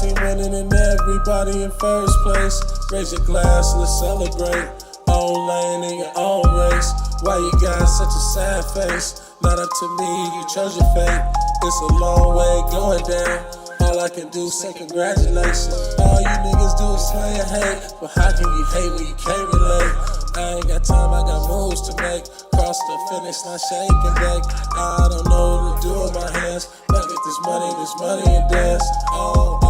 team winning and everybody in first place. Raise your glass, let's celebrate. Own lane in your own race. Why you got such a sad face? Not up to me, you chose your fate. It's a long way going down. All I can do is say congratulations. All you niggas do is slay and hate. But how can you hate when you can't relate? I ain't got time, I got moves to make. Cross the finish, not shake and bake. I don't know what to do with my hands. Look at this money and dance. Oh,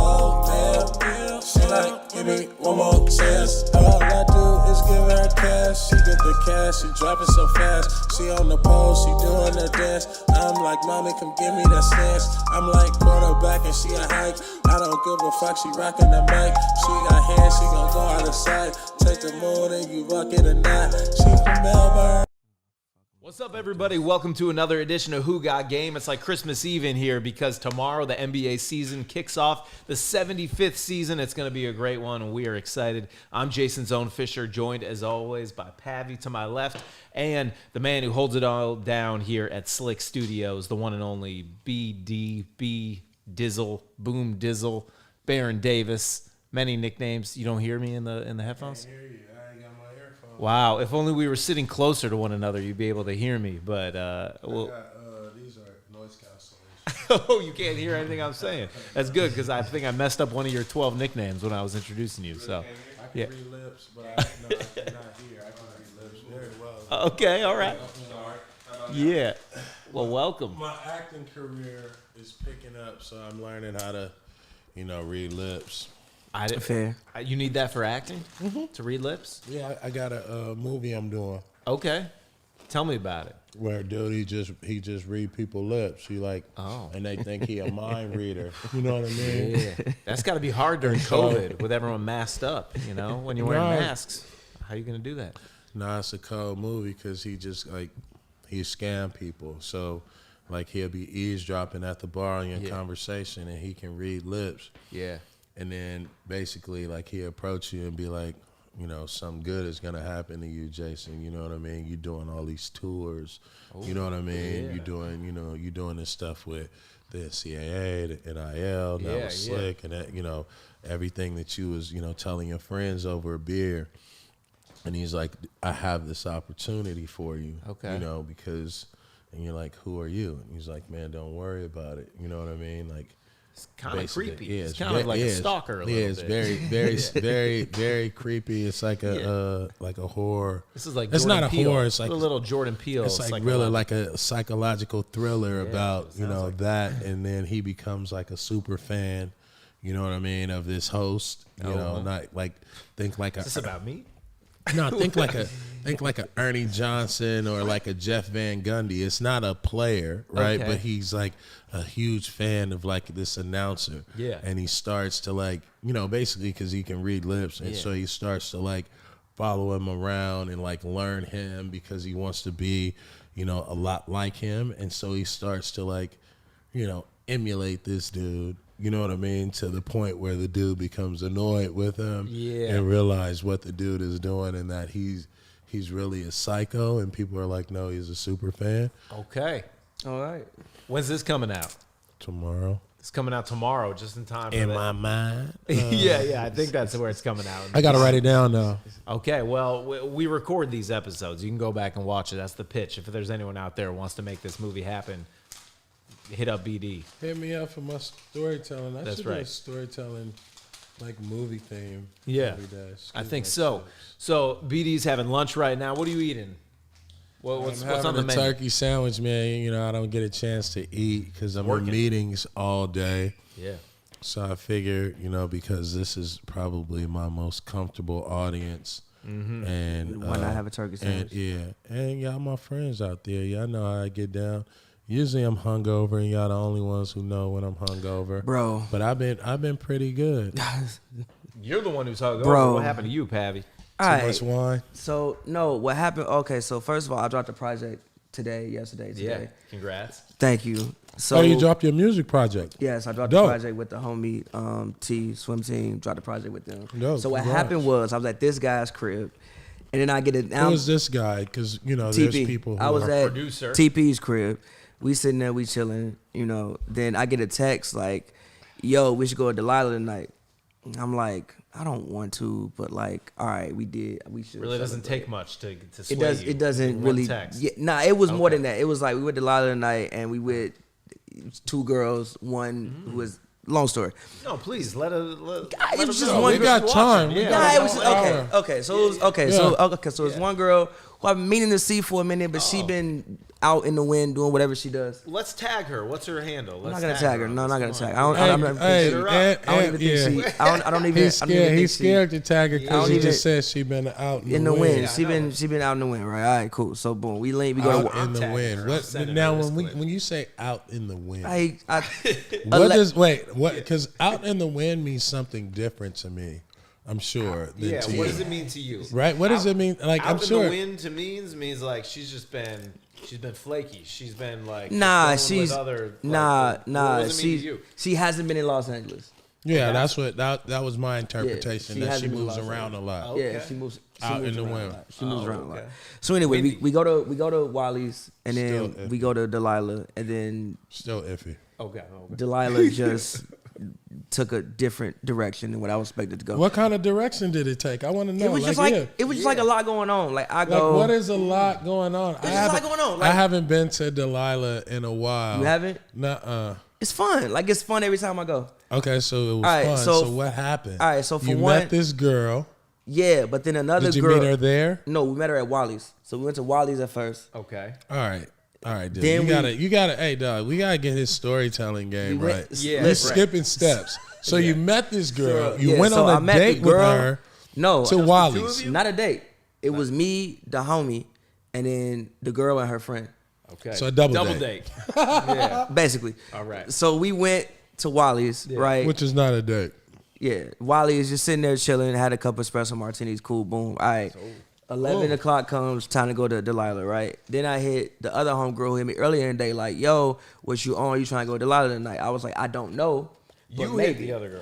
man. She like, give me one more chance. All I do is give her cash. She get the cash, she drop it so fast. She on the pole, she doing her dance. I'm like, mommy, come give me that stance. I'm like quarterback and she a hike. I don't give a fuck, she rockin' the mic. She got hands, she gon' go out of sight. Take the moon and you rock it or not. She from Melbourne. What's up, everybody? Welcome to another edition of Who Got Game. It's like Christmas Eve in here because tomorrow the NBA season kicks off, the 75th season. It's going to be a great one, and we are excited. I'm Jason's own Fisher, joined as always by Pavy to my left, and the man who holds it all down here at SLIC Studios, the one and only BDB Dizzle, Boom Dizzle, Baron Davis. Many nicknames. You don't hear me in the headphones? I can't hear you. I ain't got my earphones. Wow, if only we were sitting closer to one another, you'd be able to hear me. But well, these are noise cancellation. oh, you can't hear anything I'm saying. That's good because I think I messed up one of your 12 nicknames when I was introducing you. So, I can read lips, but I cannot hear. I can read lips very well. okay, all right. Yeah. Well, welcome. My acting career is picking up, so I'm learning how to, read lips. Fair. You need that for acting? Mm-hmm. To read lips? Yeah, I got a movie I'm doing. Okay. Tell me about it. Where dude, he just read people lips. He like, and they think he a mind reader. You know what I mean? Yeah. That's got to be hard during COVID with everyone masked up. When you're wearing masks, how are you gonna do that? Nah, it's a cold movie because he just he scam people. So like he'll be eavesdropping at the bar on your conversation, and he can read lips. Yeah. And then basically, like, he'll approach you and be like, something good is going to happen to you, Jason. You know what I mean? You're doing all these tours. Oh, you know what I mean? Yeah. You're doing this stuff with the NCAA, the NIL, now with SLIC, and that, everything that you was, telling your friends over a beer. And he's like, I have this opportunity for you. Okay. Because, and you're like, who are you? And he's like, man, don't worry about it. You know what I mean? Like, it's kind of creepy. Yeah, it's kind of like a stalker a little bit. It's very creepy. It's like a horror. This is like it's Jordan not a Peele. horror. It's like a little Jordan Peele. It's like really like a psychological thriller about like that, and then he becomes like a super fan. You know what I mean, of this host. Not like think like Is this about me? No, think like a Ernie Johnson or like a Jeff Van Gundy. It's not a player, right? Okay. But he's like a huge fan of like this announcer. Yeah. And he starts to like, basically because he can read lips. And so he starts to like follow him around and like learn him because he wants to be, a lot like him. And so he starts to like, emulate this dude. You know what I mean? To the point where the dude becomes annoyed with him and realize what the dude is doing and that he's really a psycho, and people are like, no, he's a super fan. Okay. All right. When's this coming out? Tomorrow. It's coming out tomorrow, just in time for In my mind. yeah, I think that's where it's coming out. I got to write it down now. Okay, well, we record these episodes. You can go back and watch it. That's the pitch. If there's anyone out there who wants to make this movie happen, hit up BD. Hit me up for my storytelling. That's should right. do a storytelling, like movie theme. Yeah, every day. I think so. So BD's having lunch right now. What are you eating? What's on the menu? Turkey sandwich, man. I don't get a chance to eat because I'm in meetings all day. Yeah. So I figure, because this is probably my most comfortable audience. Mm-hmm. And why not have a turkey sandwich? And y'all my friends out there. Y'all know how I get down. Usually I'm hungover, and y'all the only ones who know when I'm hungover, bro. But I've been pretty good. You're the one who's hungover. Bro. What happened to you, Pavy? Too much wine. So no, what happened? Okay, so first of all, I dropped a project yesterday. Yeah, congrats. Thank you. So you dropped your music project? Yes, I dropped the project with the homie T Swim Team. Dropped the project with them. Dope, so what congrats. happened was I was at this guy's crib, and then I get it. Who was this guy? Because there's people who I was are at producer TP's crib. We sitting there, we chilling. Then I get a text like, yo, we should go to Delilah tonight. And I'm like, I don't want to, but like, all right, we did. We should. Really doesn't take much to sway you. It doesn't One really. text. Yeah, nah, it was more than that. It was like we went to Delilah tonight, and we went 2 girls, one who was. Long story. No, please let it was just know. one We got time. Yeah. Nah, it was okay. Okay, so it was okay. Yeah. So it's one girl who I've been meaning to see for a minute, but she been out in the wind doing whatever she does. Let's tag her. What's her handle? I'm not gonna tag her. No, I'm not gonna tag her. I don't even think she. I don't even. He's scared. He's scared to tag her because he just said she been out in the wind. Yeah, She been out in the wind, right? All right, cool. So boom, we go out to in the wind. What, now when you say out in the wind, what does what? Because out in the wind means something different to me. I'm sure. Yeah. To What you. does it mean to you? Right. What does it mean? Like out I'm in sure. the wind to means like she's been flaky. She's been like nah. going with other, like, nah. What does it mean to you? She hasn't been in Los Angeles. Yeah, that's what that was my interpretation. she That she hasn't been moves lost around a lot. Okay. Yeah, she moves Out in moves the around wind. a lot. She moves around a lot. okay. So anyway, Windy. we go to Wally's, and then Still we go to Delilah, and then Still iffy. Okay. Delilah just took a different direction than what I was expected to go. What kind of direction did it take? I want to know. It was just like a lot going on. Like I go. Like, what is a lot going on? There's just a lot going on. Like, I haven't been to Delilah in a while. You haven't? Nuh-uh. It's fun. Like it's fun every time I go. Okay, so it was All right, fun. so- So what happened? all right, so for you one- met this girl. Yeah, but then another Did you girl. meet her there? No, we met her at Wally's. So we went to Wally's at first. Okay. All right, dude. Then You gotta. Hey, dog. We gotta get his storytelling game We right. went- Yeah, You're right. skipping steps. So you met this girl. You Yeah, went so I on a met the date with girl. her No, to Wally's. not a date. It was me, the homie, and then the girl and her friend. Okay. So a double date. Yeah. Basically. All right. So we went to Wally's, right? Which is not a date. Yeah. Wally's just sitting there chilling, had a couple espresso martinis, cool, boom. All right. 11 o'clock comes, time to go to Delilah, right? Then I hit the other homegirl who hit me earlier in the day, like, yo, what you on? You trying to go to Delilah tonight? I was like, I don't know. But You maybe. hit the other girl.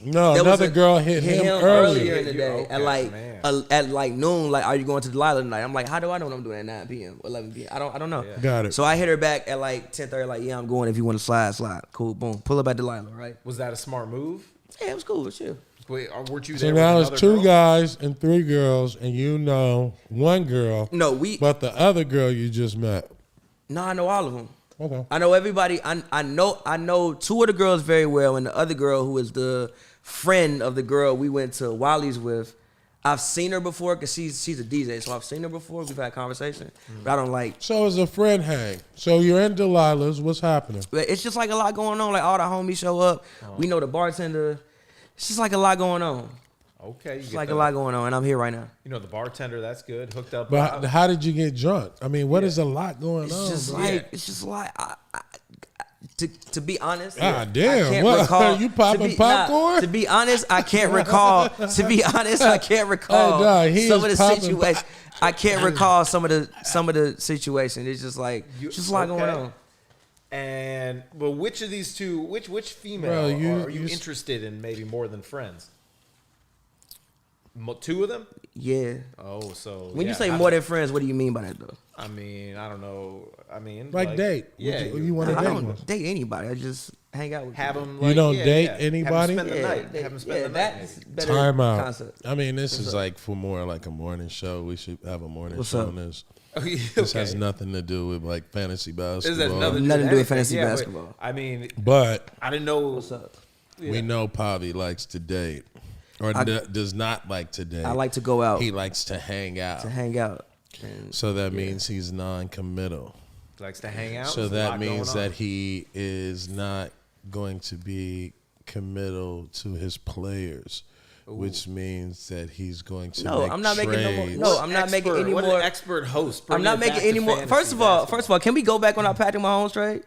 No, There was another girl hit him earlier earlier. in the day Okay, at like noon. Like, are you going to Delilah tonight? I'm like, how do I know what I'm doing at 9 p.m. 11 p.m. I don't know. Yeah. Got it. So I hit her back at like 10:30. Like, yeah, I'm going. If you want to slide. Cool, boom. Pull up at Delilah, right? Was that a smart move? Yeah, it was cool. Chill. Wait, weren't you So there? now with it's another 2 girl? guys and 3 girls, and you know one girl, No, we. but the other girl you just met. No, I know all of them. Okay. I know everybody. I know 2 of the girls very well, and the other girl who is the friend of the girl we went to Wally's with. I've seen her before because she's a DJ, so I've seen her before. We've had conversation, but I don't like. So it's a friend hang. So you're in Delilah's. What's happening? But it's just like a lot going on. Like all the homies show up. We know the bartender. It's just like a lot going on. Okay. It's like a lot going on, and I'm here right now. You know, the bartender, that's good. Hooked up. But how did you get drunk? I mean, what is a lot going on? It's just bro? like it's just like to be honest. Ah, I damn. can't What? recall. You popping popcorn? To be honest, I can't recall. To be honest, I can't recall Hey, dog, he some of is the popping situations. I can't recall some of the situation. It's just like just a lot going on. And but which of these two, which female Bro, are you interested in? Maybe more than friends. 2 of them. Yeah. Oh, so When you say more than friends, what do you mean by that though? I mean, I don't know. I mean, Like date. Yeah, You want to I date don't one? date anybody. I just hang out with have people. them. You Like, don't yeah, date yeah. anybody? Have them spend the night. Yeah, Have them spend the night. that's maybe. better Time out. concept. I mean, this What's is up? like for more like a morning show. We should have a morning What's show up? on this. Okay. This has nothing to do with like fantasy This basketball. has Nothing to do with anything. fantasy Yeah, but, basketball. I mean, But I didn't know. What's up? we know Pavy likes to date, or does not like to date. I like to go out He likes to hang out. to hang out. And So that means he's non-committal. Likes to hang out. So There's a that lot means going on. that he is not going to be committal to his players, which means that he's going to No, make I'm not making no more. trades. No, I'm not making any What more. an expert host. I'm not making any more. First of all, can we go back on our Patrick Mahomes trade,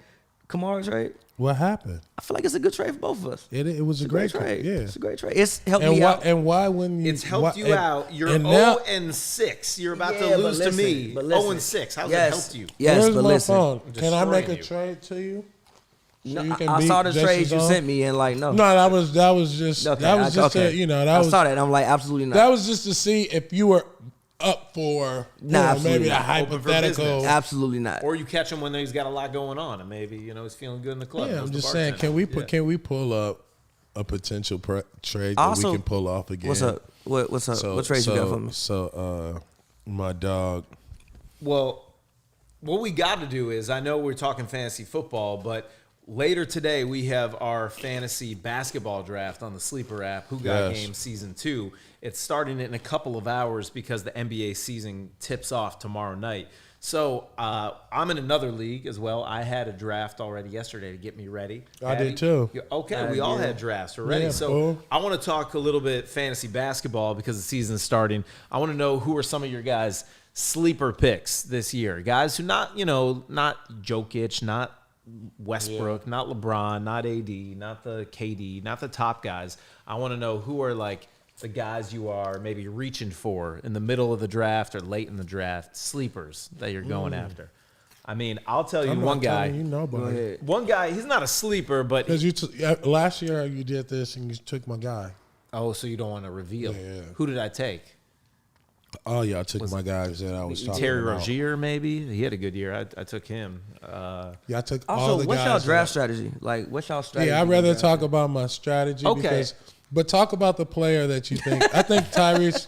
Kamara trade? What happened? I feel like it's a good trade for both of us. It was a It's great trade. Yeah. It's a great trade. It's helped And me why? out. And why wouldn't you? It's helped you out. You're and now- 0-6. You're about Yeah, to but lose listen, to me. but listen. 0-6. How's Yes. it helped you? Yes, Where's but my listen. phone? Can I make a Destroying you. trade to you? No, you can I beat saw the Jason's trade you own? sent me and like no. No, that was just Okay, that was just okay. a, that I was saw that. And I'm like absolutely not. that was just to see if you were up for absolutely maybe a not. hypothetical. business. Absolutely not. Or you catch him when he's got a lot going on, and maybe he's feeling good in the club. Yeah, Knows I'm the just saying, bartender. can we pull up a potential trade that Also, we can pull off again? What's up? What's up? What trades you got for me? So, my dog. Well, what we got to do is, I know we're talking fantasy football, but later today we have our fantasy basketball draft on the Sleeper app, Who Got Yes. Game Season 2. It's starting in a couple of hours because the NBA season tips off tomorrow night. So I'm in another league as well. I had a draft already yesterday to get me ready. I did too. Okay, we all had drafts already. Yeah, so fool. I want to talk a little bit fantasy basketball because the season's starting. I want to know who are some of your guys' sleeper picks this year. Guys who not Jokic, not Westbrook, not LeBron, not AD, not the KD, not the top guys. I want to know who are like the guys you are maybe reaching for in the middle of the draft or late in the draft, sleepers that you're going after. I mean, I'll tell you one guy. One guy, he's not a sleeper, but Because last year you did this and you took my guy. oh, so you don't want to reveal. Yeah. Who did I take? Oh, yeah, I took my guys that I was talking Terry about. Rozier, maybe. He had a good year. I took him. Yeah, I took all Also, the what's guys. y'all draft that- strategy? Like, what's y'all strategy? Yeah, I'd in rather draft? talk about my strategy. Okay. But talk about the player that you think. I think Tyrese.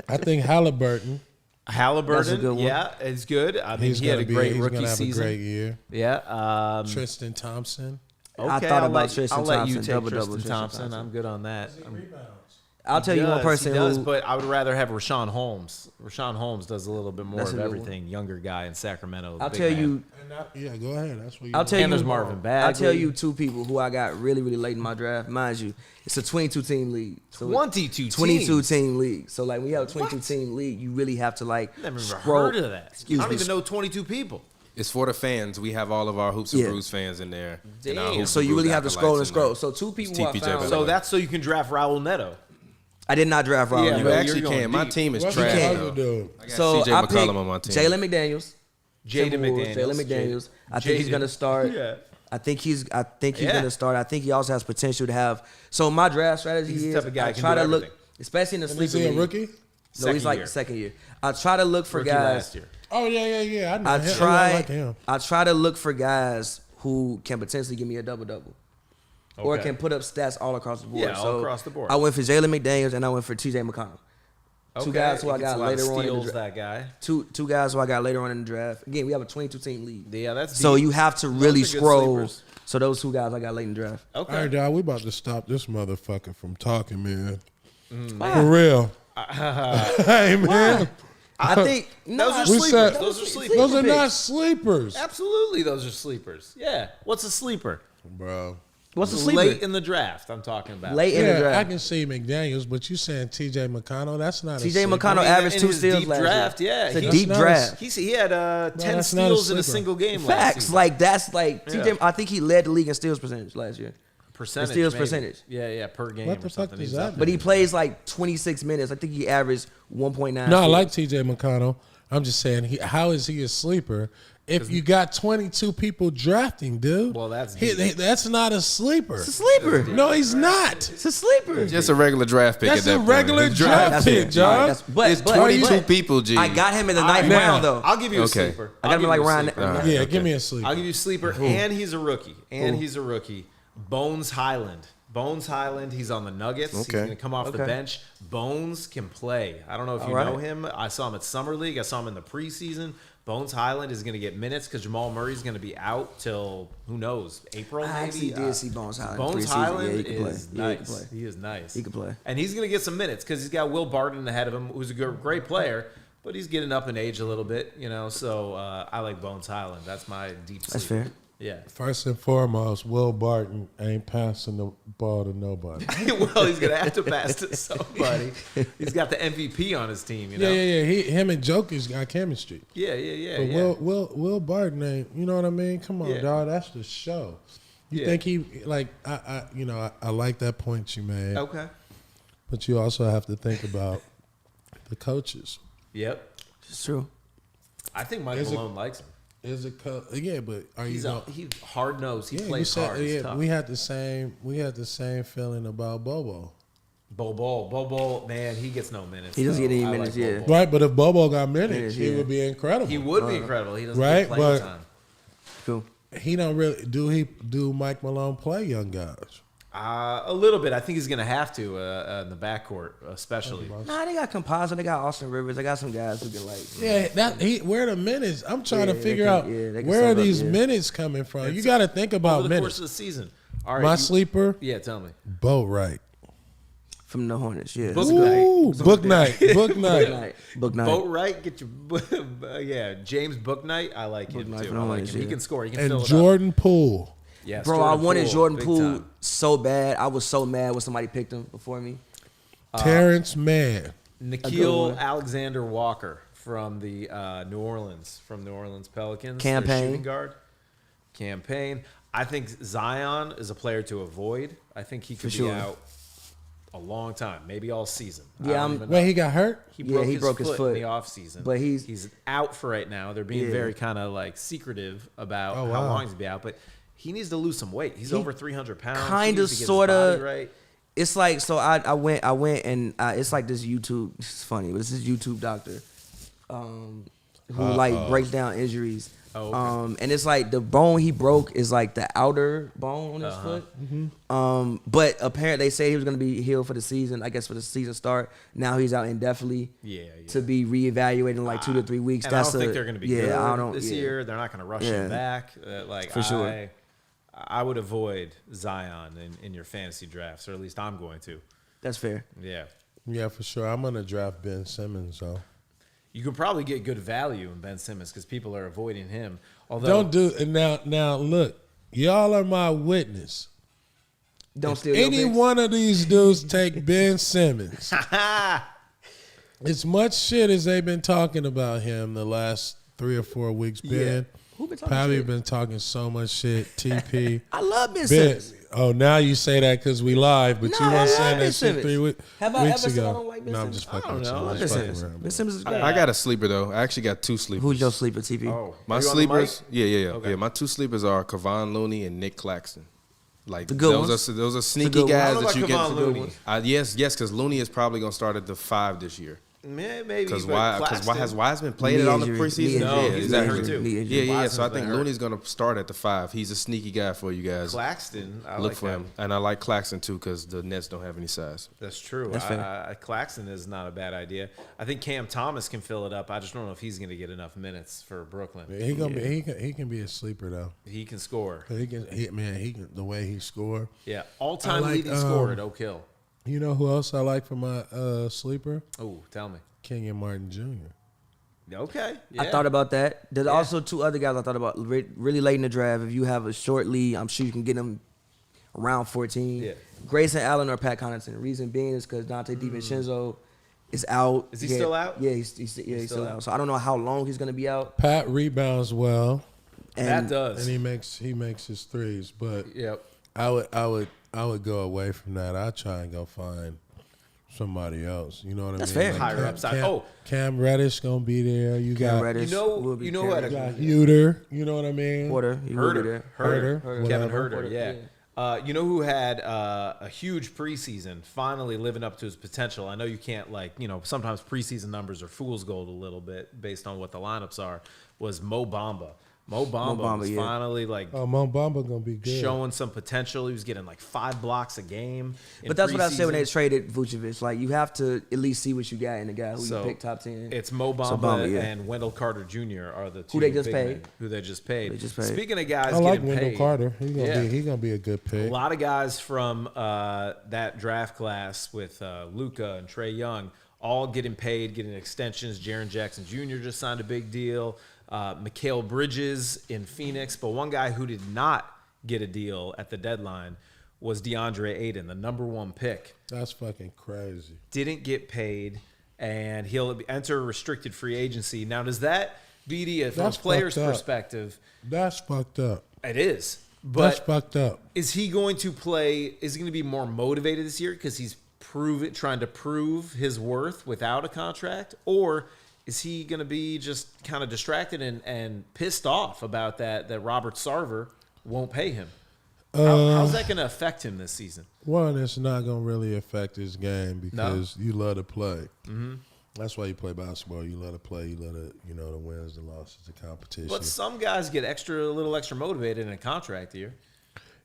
I think Halliburton. Halliburton, That's a good one. yeah, it's good. I mean, he had a great he's rookie gonna have season. a great year. Yeah. Tristan Thompson. Okay, I thought I'll about let, Tristan I'll let you Thompson, take double-double Tristan Tristan Thompson. Thompson. I'm good on that. I'll tell you one person He does, who. but I would rather have Rashawn Holmes. Rashawn Holmes does a little bit more That's of a good everything. Younger guy in Sacramento. I'll big tell man. you. Yeah, go ahead. That's what you. I'll tell you. And there's Marvin Bagley. I'll tell you two people who I got really, really late in my draft. Mind you, it's a 22-team league. So 22 team league. So like when you have a 22-team league, you really have to like Never even scroll. heard of that. Excuse I don't me. even know 22 people. It's for the fans. We have all of our Hoops and Yeah. Brews fans in there. Damn. And our Hoops So and you Brews really have to scroll and acolytes in scroll. there. So two people It's who I TPJ found. by the So way. that's so you can draft Raul Neto. I did not draft Raul. Yeah, You but actually you're going can. My deep. team is What's trash, the though. other dude? I got So CJ I McCollum picked on my team. Jalen McDaniels. Jaden Timberwolves, McDaniels. Jalen McDaniels. I think he's gonna start. Yeah. I think he's Yeah. gonna start. I think he also has potential to have. So my draft strategy He's the is type of guy I who can try do to look, everything. especially in the And sleeper is he a league. rookie? No, Second he's like year. second year. I try to look for Rookie guys. last year. Oh yeah. I know I him. try. I like him. I try to look for guys who can potentially give me a double, or Okay. can put up stats all across the board. Yeah, all So across the board. I went for Jalen McDaniels and I went for T.J. McConnell. Two guys who I He gets got a lot of later on in the steals, draft. that guy. Two guys who I got later on in the draft. Again, we have a 22-team league. Yeah, that's So deep. you have to Those really are good scroll. sleepers. So those two guys I got late in the draft. Okay. All right, dog. We about to stop this motherfucker from talking, man. Mm. For real. Hey, man. I think Those are We sleepers. said- Those are sleepers. Those are picks. not sleepers, Absolutely, those are sleepers. Yeah. What's a sleeper? bro. what's the sleeper? Late in the draft, I'm talking about. Late in the Yeah, I draft. can see McDaniels, but you saying T.J. McConnell? That's not T.J. a sleeper. McConnell I mean, averaged in 2 his steals deep last draft, year. yeah, It's a he- deep That's not draft. He had 10 that's not a steals in a sleeper. single game last Facts. season. Like that's like Yeah. TJ. I think he led the league in steals percentage last year. Percentage, steals maybe. percentage. Yeah, per game What the or fuck something. does He's that up But there. he plays like 26 minutes. I think he averaged 1.9. No, I steals. like T.J. McConnell. I'm just saying, how is he a sleeper if you got 22 people drafting, dude? Well, that's He- deep. that's not a sleeper. It's a sleeper. No, he's not. It's a sleeper. Just a regular draft pick That's at that a point. regular It's draft That's pick, fair. John. Right, that's- but- It's but- 22 but people, G. I got him in the ninth Now, round though. I'll give you a Okay. sleeper. I got him I'll like give you a round. sleeper. All right. Yeah, okay. give me a sleeper. I'll give you a sleeper, and he's a rookie. He's a rookie. Bones Highland. Bones Highland. He's on the Nuggets. He's Okay. going to come off the Okay. bench. Bones can play. I don't know if you All know right. him. I saw him at Summer League. I saw him in the preseason. Bones Highland is going to get minutes because Jamal Murray's going to be out till, who knows, April maybe? I actually did see Bones Highland. Bones preseason. Highland Yeah, he can play. is Yeah, he can nice. play. He is nice. He can play. And he's going to get some minutes because he's got Will Barton ahead of him, who's a great player, but he's getting up in age a little bit, so I like Bones Highland. That's my deep That's sleeper. fair. Yeah. First and foremost, Will Barton ain't passing the ball to nobody. Well, he's going to have to pass to somebody. He's got the MVP on his team, Yeah. Him and Jokic got chemistry. Yeah. But Will Barton ain't. You know what I mean? Come on, Yeah. dog. That's the show. You Yeah. think he like? I like that point you made. Okay. But you also have to think about the coaches. Yep. It's true. I think Mike Is it- Malone likes him. Is a yeah, but are He's you? he's hard nosed. He Yeah, you plays said hard. He's tough. we had the same feeling about Bobo. Bobo, man, he gets no minutes. He doesn't get any I minutes, Bol yeah. Bol. Right, but if Bobo got minutes, Minutes, he yeah. would be incredible. He would be incredible. He doesn't right, get playing but- time. Cool. He don't really do Mike Malone play young guys? A little bit. I think he's going to have to in the backcourt, especially. Nah, they got Composite. They got Austin Rivers. They got some guys who can Where are the minutes? I'm trying Yeah, to figure they out can- yeah, they can where are sum up, these yeah. minutes coming from. You got to think about Over the minutes. course of the season. All right. My sleeper, Yeah, tell me. Boat right. from the Hornets. Yeah. Book Ooh, book night, book night. Book night. Boat right, get your James Booknight. I like him Bouknight too. for the I like Hornets, him. He yeah. can score. He can And fill it up. Jordan Poole. Yes, Bro, I wanted Jordan big Poole time. so bad. I was so mad when somebody picked him before me. Terrence Mann. good Nikhil one. Alexander Walker from the New Orleans Pelicans. Campaign. Their shooting guard. Campaign. I think Zion is a player to avoid. I think he could be sure. out a long time, maybe all season. Yeah, I don't I'm- even know. Wait, he got hurt? He Yeah, broke, he his, broke his foot in foot. the offseason. But he's out for right now. They're being Yeah. very kind of like secretive about Oh, how wow. long he's be out. But he needs to lose some weight. He's over 300 pounds. He Kinda, needs to get his sorta. body right. It's like, so I went and it's like this YouTube. It's funny, but it's this YouTube doctor, who like breaks down injuries. Oh, okay. And it's like the bone he broke is like the outer bone on his foot. But apparently they say he was gonna be healed for the season. I guess for the season start. Now he's out indefinitely. Yeah. To be reevaluated in like 2 to 3 weeks. And I don't think they're going to be good this yeah. year. They're not going to rush Yeah. him back. For sure. I would avoid Zion in your fantasy drafts, or at least I'm going to. That's fair. Yeah. Yeah, for sure. I'm going to draft Ben Simmons, though. You can probably get good value in Ben Simmons because people are avoiding him. Although Don't do it. Now, look. Y'all are my witness. Don't steal your Any picks. one of these dudes take Ben Simmons. As much shit as they've been talking about him the last 3 or 4 weeks, Ben. Who been talking Pavy shit? been talking so much shit. TP. I love Ben Ben. Simmons. Oh, now you say that because we live, but No, you I weren't love saying Ben that shit Simmons. 3 Have I weeks ever said I ago. don't like Ben No, I'm Simmons? just fucking with you. know. I'm Ben just fucking Simmons. around. Ben Simmons is great. I got a sleeper though. I actually got 2 sleepers. Who's your sleeper, TV? Oh, My are you on the sleepers? mic? Yeah. My 2 sleepers are Kevon Looney and Nick Claxton. Like The good those ones. are those are good sneaky ones. I guys don't know that you about get. Kevon Looney. Yes, because Looney is probably gonna start at the 5 this year. Maybe. Because but why has Claxton- Wiseman played Knee it all the injury. preseason? Knee No, injury. he's Knee been hurt injury. too. Knee injury. Yeah. So I Wiseman's think been hurt. Looney's gonna start at the 5. He's a sneaky guy for you guys. Claxton. I Look like for that. him, and I like Claxton too because the Nets don't have any size. That's true. That's fair. Claxton is not a bad idea. I think Cam Thomas can fill it up. I just don't know if he's going to get enough minutes for Brooklyn. He gonna be. He can be a sleeper though. He can score. He can. He can. The way he score. Yeah, all-time I like, leading scorer at Oak Hill. You know who else I like for my sleeper? Oh, tell me. Kenyon Martin Jr. Okay. I yeah. thought about that. There's also 2 other guys I thought about really late in the draft. If you have a short lead, I'm sure you can get them around 14. Yeah. Grayson Allen or Pat Connaughton. Reason being is because Dante DiVincenzo is out. Is he still out? Yeah, he's still out. So I don't know how long he's going to be out. Pat rebounds well, And that does. and he makes his threes. But Yep. I would go away from that. I'd try and go find somebody else. You know what That's I mean? fair. Like Higher upside. Cam Reddish gonna be there. You Cam got Reddish You know will be who had carried. you got Huter. You know what I mean? Porter. He will be there. Herter, Kevin whatever. Herter, yeah. You know who had a huge preseason, finally living up to his potential? I know you can't, sometimes preseason numbers are fool's gold a little bit based on what the lineups are, was Mo Bamba. Mo Bamba was yeah. finally, Oh, Mo Bamba gonna be good. showing some potential. He was getting 5 blocks a game. But that's what I said when they preseason. traded Vucevic. Like, you have to at least see what you got in the guy who So, you picked top 10. It's Mo Bamba, So Bamba, yeah. and Wendell Carter Jr. are the 2 Who they just big paid. men who they just paid. They just paid. Speaking of guys I like getting Wendell paid, Carter. He Yeah. gonna be a good a pick. lot of guys from that draft class with Luka and Trae Young all getting paid, getting extensions. Jaren Jackson Jr. just signed a big deal. Mikal Bridges in Phoenix. But one guy who did not get a deal at the deadline was DeAndre Ayton, the number 1 pick. That's fucking crazy. Didn't get paid, and he'll enter restricted free agency. Now, does that, BD, from a That's player's fucked up. perspective, That's fucked up. it is. That's But fucked up. is he going to play? Is he going to be more motivated this year because he's trying to prove his worth without a contract, or is he going to be just kind of distracted and pissed off about that Robert Sarver won't pay him? How's that going to affect him this season? One, it's not going to really affect his game because you love to play. Mm-hmm. That's why you play basketball. You love to play. You love to, the wins, the losses, the competition. But some guys get a little extra motivated in a contract year.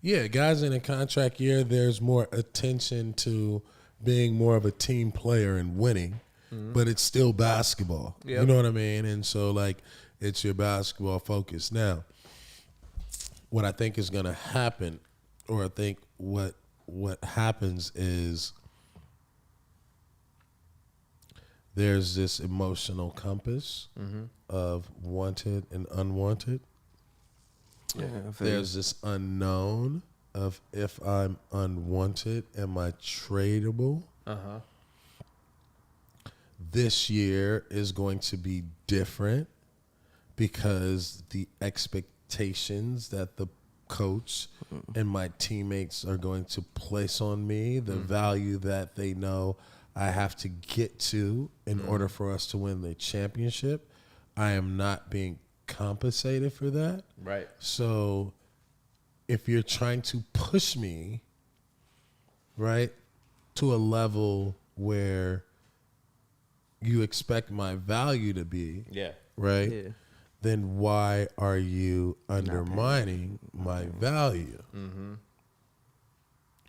Yeah, guys in a contract year, there's more attention to being more of a team player and winning, but it's still basketball. Yep. You know what I mean? And so, it's your basketball focus. Now, what I think is going to happen, or I think what happens is there's this emotional compass of wanted and unwanted. Yeah, There's this unknown of if I'm unwanted, am I tradable? Uh-huh. This year is going to be different because the expectations that the coach and my teammates are going to place on me, the value that they know I have to get to in order for us to win the championship, I am not being compensated for that. Right. So if you're trying to push me, right, to a level where you expect my value to be, right, then why are you undermining my value?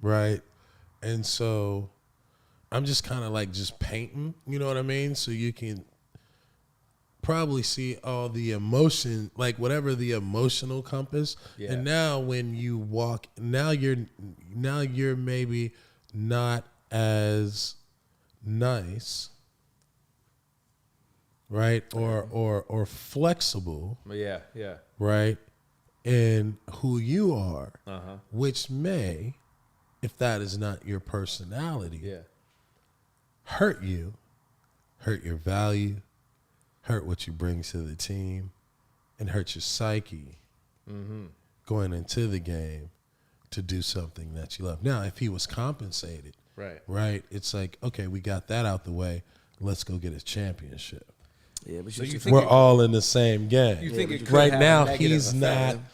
Right? And so I'm just kind of just painting, you know what I mean? So you can probably see all the emotion, whatever the emotional compass. Yeah. And now when you walk, now you're maybe not as nice, right? Or flexible. Yeah. Right? In who you are, which may, if that is not your personality, hurt you, hurt your value, hurt what you bring to the team, and hurt your psyche going into the game to do something that you love. Now, if he was compensated, right, it's okay, we got that out the way. Let's go get a championship. Yeah, but we're all in the same game. You think it could right have now, a negative he's effect. not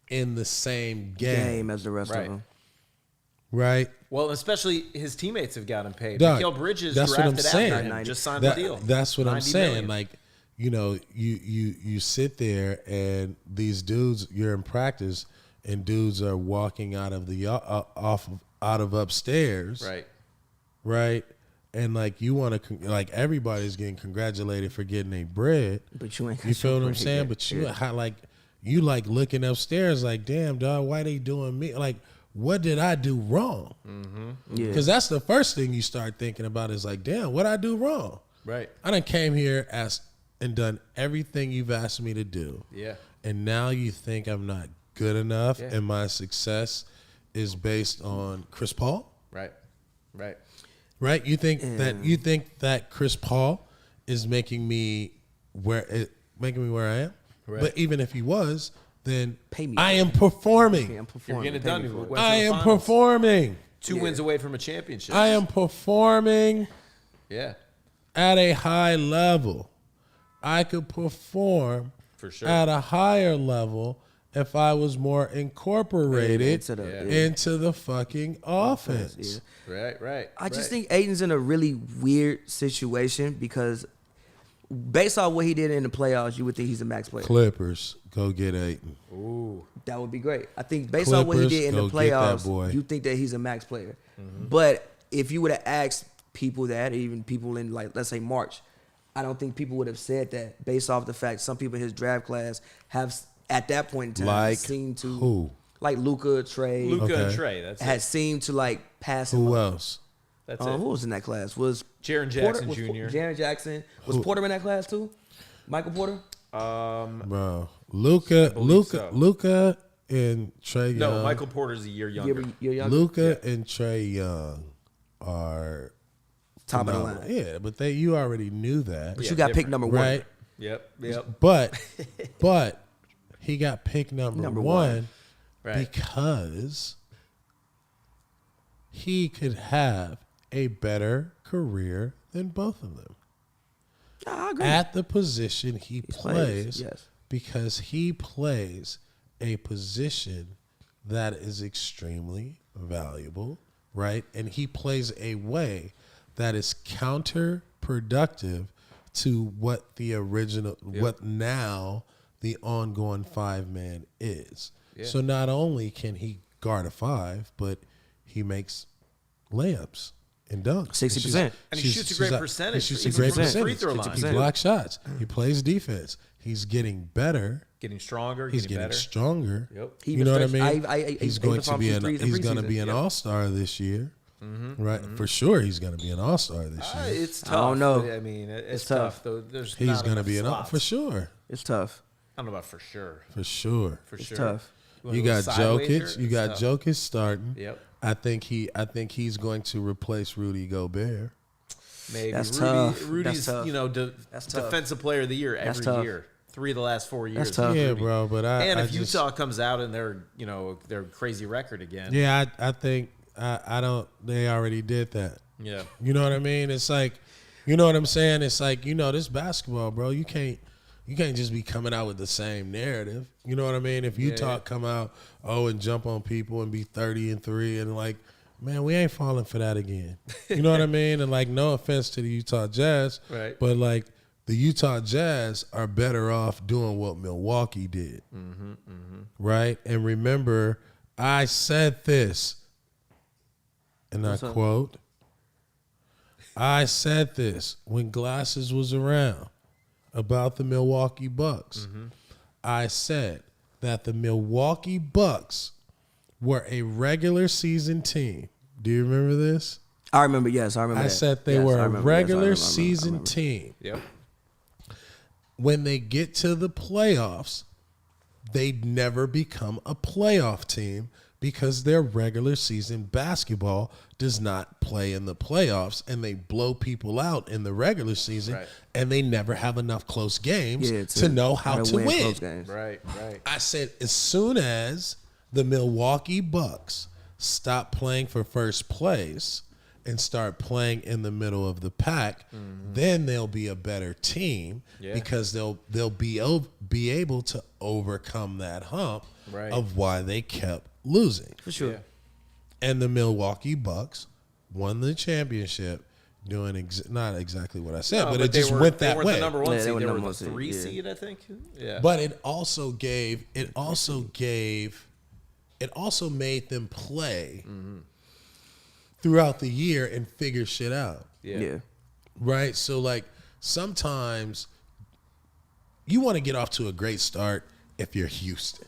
in the same game as the rest of them. Right? Well, especially his teammates have got him paid. Dog, Mikal Bridges that's what I'm drafted saying. after him, just signed the deal. That's what I'm saying. million. You sit there and these dudes, you're in practice, and dudes are walking out of the out of upstairs, right, and you want to everybody's getting congratulated for getting their bread, but you ain't. You feel what I'm saying? But you you looking upstairs, damn dog, why they doing me? What did I do wrong? Yeah, because that's the first thing you start thinking about is damn, what I do wrong? Right. I done came here and done everything you've asked me to do. Yeah. And now you think I'm not good enough, and my success is based on Chris Paul? Right. Right? You think that Chris Paul is making me where I am? Right. But even if he was, then pay me. I am performing. I'm performing. You're getting it done. I am performing. 2 wins away from a championship. I am performing. Yeah. At a high level. I could perform for sure at a higher level if I was more incorporated into the fucking offense. Yeah. Right. I just think Ayton's in a really weird situation because based on what he did in the playoffs, you would think he's a max player. Clippers, go get Ayton. Ooh. That would be great. I think based on what he did in the playoffs, you think that he's a max player. But if you would have asked people that, even people in let's say March, I don't think people would have said that based off the fact some people in his draft class have at that point in time seemed to who? Luka, Trey. And Trey, that's had seemed to pass him. Who else? That's it. Who was in that class? Was Jaren Jackson Jr. Jaren Jackson. Was Porter in that class too? Michael Porter? Bro. Luka and Trey Young. No, Michael Porter's a year younger. Luka and Trey Young are top of the line. Yeah, but you already knew that. But you got pick number one. Right? Yep. But he got pick number one right. because he could have a better career than both of them. I agree. At the position he plays, yes. because he plays a position that is extremely valuable, right? And he plays a way that is counterproductive to what the original, what now the ongoing 5-man is. Yeah. So not only can he guard a 5, but he makes layups and dunks. 60%. And he shoots a great percentage. He shoots a great percentage. Free throw line. He blocks shots. He plays defense. He's getting better. Getting stronger. He's getting better. stronger. Yep. You know what I mean? He's going to be an Yep. all-star this year. Right, for sure he's going to be an all-star this year. It's tough. I don't know. I mean, it's tough. Though. He's going to be an all for sure. It's tough. I don't know about for sure. For sure. For It's sure. tough. You got Jokic. You got Jokic starting. Yep. I think he's going to replace Rudy Gobert. Maybe That's tough. Rudy's, That's tough. That's tough. defensive player of the year That's every tough. year. 3 of the last 4 years. That's tough. Yeah, Rudy. bro. But if Utah comes out and they're their crazy record again. Yeah, I think I don't. They already did that. Yeah. You know what I mean? It's like, you know what I'm saying? It's like, this basketball, bro. You can't just be coming out with the same narrative. You know what I mean? If Utah come out, and jump on people and be 30-3 and like, man, we ain't falling for that again. You know what I mean? And like, no offense to the Utah Jazz, right? But like, the Utah Jazz are better off doing what Milwaukee did, right? And remember, I said this, and I quote, I said this when Glasses was around about the Milwaukee Bucks. I said that the Milwaukee Bucks were a regular season team. Do you remember this? I remember, yes. I remember I that. said they Yes, were I a remember, regular yes, I remember. season team. Yep. When they get to the playoffs, they'd never become a playoff team because their regular season basketball does not play in the playoffs, and they blow people out in the regular season, and they never have enough close games to know how to win. Right. I said as soon as the Milwaukee Bucks stop playing for first place and start playing in the middle of the pack, then they'll be a better team because they'll be able to overcome that hump of why they kept losing. For sure. Yeah. And the Milwaukee Bucks won the championship doing not exactly what I said, but it just went that way. They were the number 1 seed. They were They were number the 1 3 seed, seed, I think. Yeah. But it also made them play throughout the year and figure shit out. Yeah. Right? So like sometimes you want to get off to a great start if you're Houston.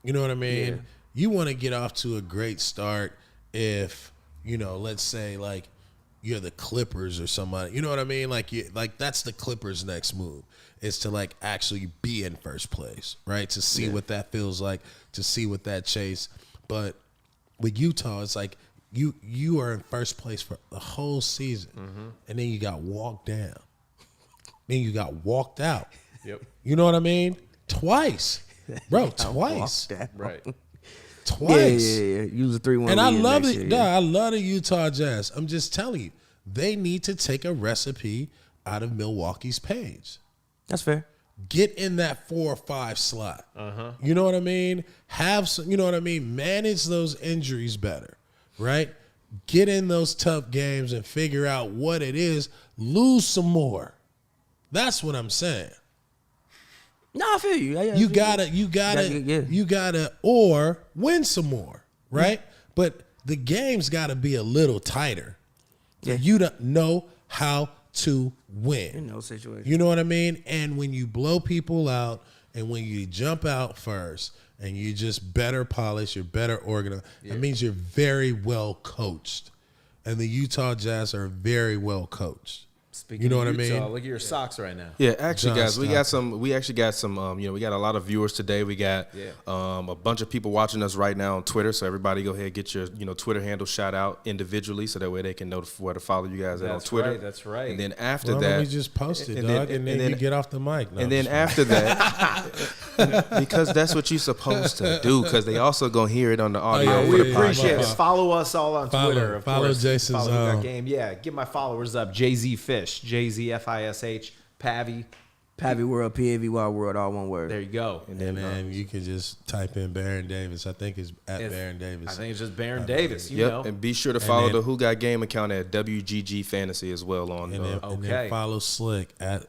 You know what I mean? Yeah. You want to get off to a great start if, let's say like you're the Clippers or somebody. You know what I mean? Like that's the Clippers' next move is to like actually be in first place, right? To see what that feels like, to see what that chase. But with Utah, it's like you are in first place for the whole season, and then you got walked down. Then you got walked out. Yep. You know what I mean? Twice. Bro, twice. Right. Twice. Yeah. Use a 3-1. And I love it. I love the Utah Jazz. I'm just telling you, they need to take a recipe out of Milwaukee's page. That's fair. Get in that 4 or 5 slot. You know what I mean? Have some, you know what I mean? Manage those injuries better, right? Get in those tough games and figure out what it is. Lose some more. That's what I'm saying. No, I feel you. You gotta, or win some more, right? But the game's gotta be a little tighter. Yeah. You don't know how to win. In no situation. You know what I mean? And when you blow people out and when you jump out first and you just better polish, you're better organized, that means you're very well coached. And the Utah Jazz are very well coached. Speaking you know of what Utah, I mean? Look at your socks right now. Yeah, actually, John guys, we actually got some, we got a lot of viewers today. We got a bunch of people watching us right now on Twitter. So everybody go ahead and get your, Twitter handle shout out individually so that way they can know where to follow you guys on Twitter. Right, that's right. And then after Why that, don't we just post it, dog, and then you get off the mic. No, and then after that, because that's what you're supposed to do, because they also going to hear it on the audio for the podcast. Appreciate it. Follow us all on Twitter, of follow course. Jason's, Follow Who Got Game. Yeah, get my followers up. JZ Fish, JZFISH, Pavy Pavy World, PAVY World, all one word. There you go. And then you can just type in Baron Davis. I think it's at Baron Davis. I think it's just Baron Davis. You know. And be sure to follow the Who Got Game account at WGG Fantasy as well on. And then follow SLIC at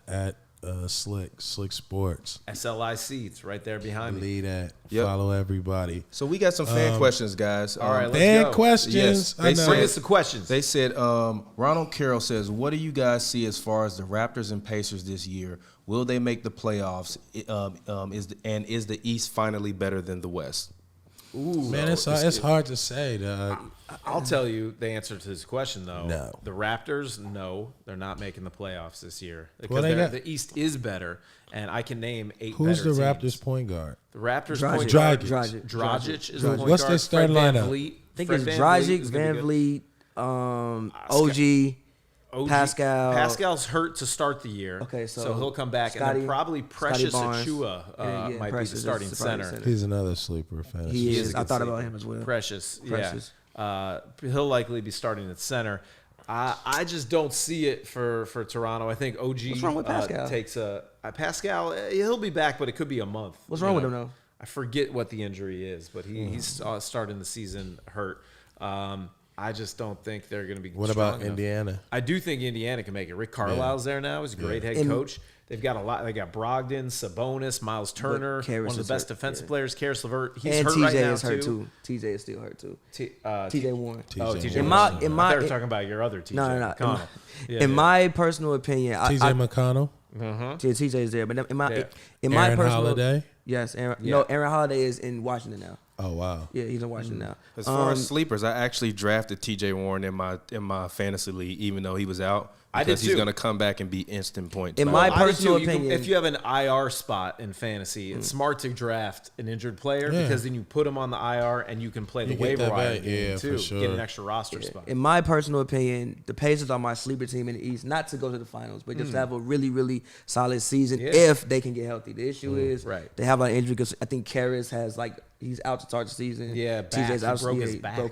SLIC Sports. SLIC, it's right there behind me. Lead at. Follow everybody. So we got some fan questions, guys. All right, let's fan go. questions. Yes, Bring us the questions. They said, Ronald Carroll says, what do you guys see as far as the Raptors and Pacers this year? Will they make the playoffs? Is the East finally better than the West? Ooh, man, it's hard to say, dog. I'll tell you the answer to this question, though. No. The Raptors, no, they're not making the playoffs this year. Because Well, the East is better, and I can name 8 Who's better the teams. Raptors point guard? The Raptors Dragic. point guard. Dragic Is the point What's guard. their starting Fred lineup? VanVleet. I think Fred it's VanVleet Dragic, is gonna be Van good. Vliet, OG. OG. Pascal. Pascal's hurt to start the year. Okay, so he'll come back. Scotty- and then probably Precious Barnes. Achua might Precious be the is starting the starting center. He's another sleeper fantasy. He is is. a I good thought sleeper. about him as well. Precious. Precious. Yeah. He'll likely be starting at center. I just don't see it for Toronto. I think OG What's wrong with Pascal? takes Pascal. He'll be back, but it could be a month. What's wrong with him, though? I forget what the injury is, but he's starting the season hurt. I just don't think they're going to be. What strong about enough. Indiana? I do think Indiana can make it. Rick Carlisle's there now. He's a great head coach. They've got a lot. They got Brogdon, Sabonis, Miles Turner, Karras one of is the best hurt, defensive players. Karis LeVert, he's And hurt TJ right now is hurt too. TJ is still hurt too. TJ TJ Warren. TJ. In my- Warren. in my- I thought you were talking about your other TJ. No. McConnell. In my personal opinion, TJ McConnell, TJ is there, but in my Aaron personal, Holiday. yes, Aaron. Yeah. No, Aaron Holiday is in Washington now. Oh wow. Yeah, he's in Washington now. As far as sleepers, I actually drafted T.J. Warren in my fantasy league, even though he was out. I did Because he's too. going to come back and be instant points. In back. my I did personal too. You can- opinion- if you have an IR spot in fantasy, it's smart to draft an injured player because then you put him on the IR and you can play the You get waiver that wire back. game Yeah, too. for sure. Get an extra roster spot. In my personal opinion, the Pacers are my sleeper team in the East, not to go to the finals, but just to have a really, really solid season if they can get healthy. The issue is they have an injury because I think Karras has he's out to start the season. Yeah, TJ's back. out. He broke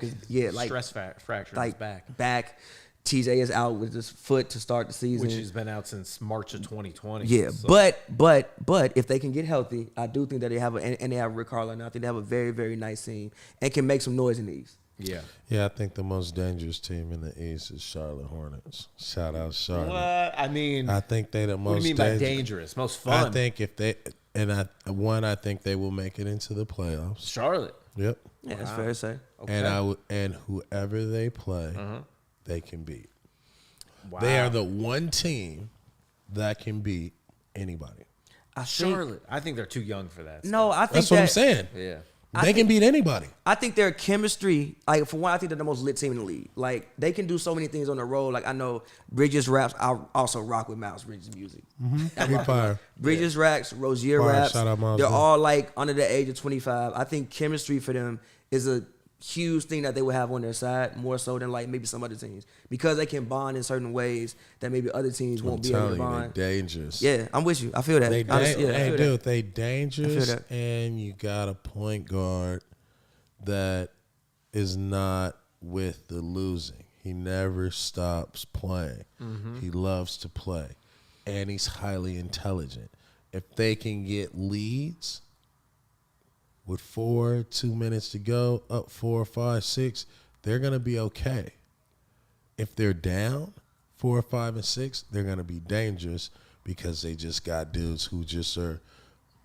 his back. like stress fracture in his back, back. TJ is out with his foot to start the season, which has been out since March of 2020. Yeah, so. but if they can get healthy, I do think that they have and they have Rick Carlisle now. I think they have a very, very nice team and can make some noise in the East. Yeah. Yeah, I think the most dangerous team in the East is Charlotte Hornets. Shout out Charlotte. What? I mean, I think they the most. what do you mean by dangerous? Most fun? I think if they I think they will make it into the playoffs. Charlotte. Yep. Yeah, that's fair to say. Okay. And whoever they play, they can beat. Wow. They are the one team that can beat anybody. Charlotte. I think they're too young for that. No, I think That's what I'm saying. Yeah. They can beat anybody. I think their chemistry, for one, I think they're the most lit team in the league. They can do so many things on the road. I know Bridges raps. I also rock with Miles Bridges' music. He fire. Bridges raps, Rozier Fire. raps. Shout out Miles They're Bridges. all under the age of 25. I think chemistry for them is a huge thing that they would have on their side, more so than maybe some other teams, because they can bond in certain ways that maybe other teams I'm won't be able telling to you, bond. they're dangerous. Yeah, I'm with you. I feel that. They Honestly, I feel that. They dangerous, that. and you got a point guard that is not with the losing. He never stops playing. He loves to play, and he's highly intelligent. If they can get leads with 2 minutes to go, up 4, 5, 6, they're gonna be okay. If they're down 4, 5, and 6, they're gonna be dangerous because they just got dudes who just are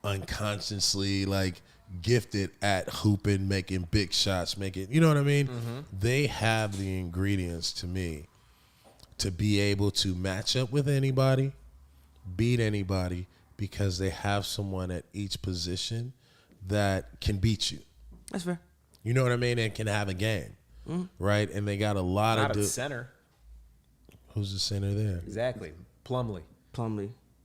unconsciously gifted at hooping, making big shots, you know what I mean? They have the ingredients to me to be able to match up with anybody, beat anybody, because they have someone at each position that can beat you. That's fair. You know what I mean? And can have a game, right? And they got a lot Not of at center. Who's the center there? Exactly. Plumlee.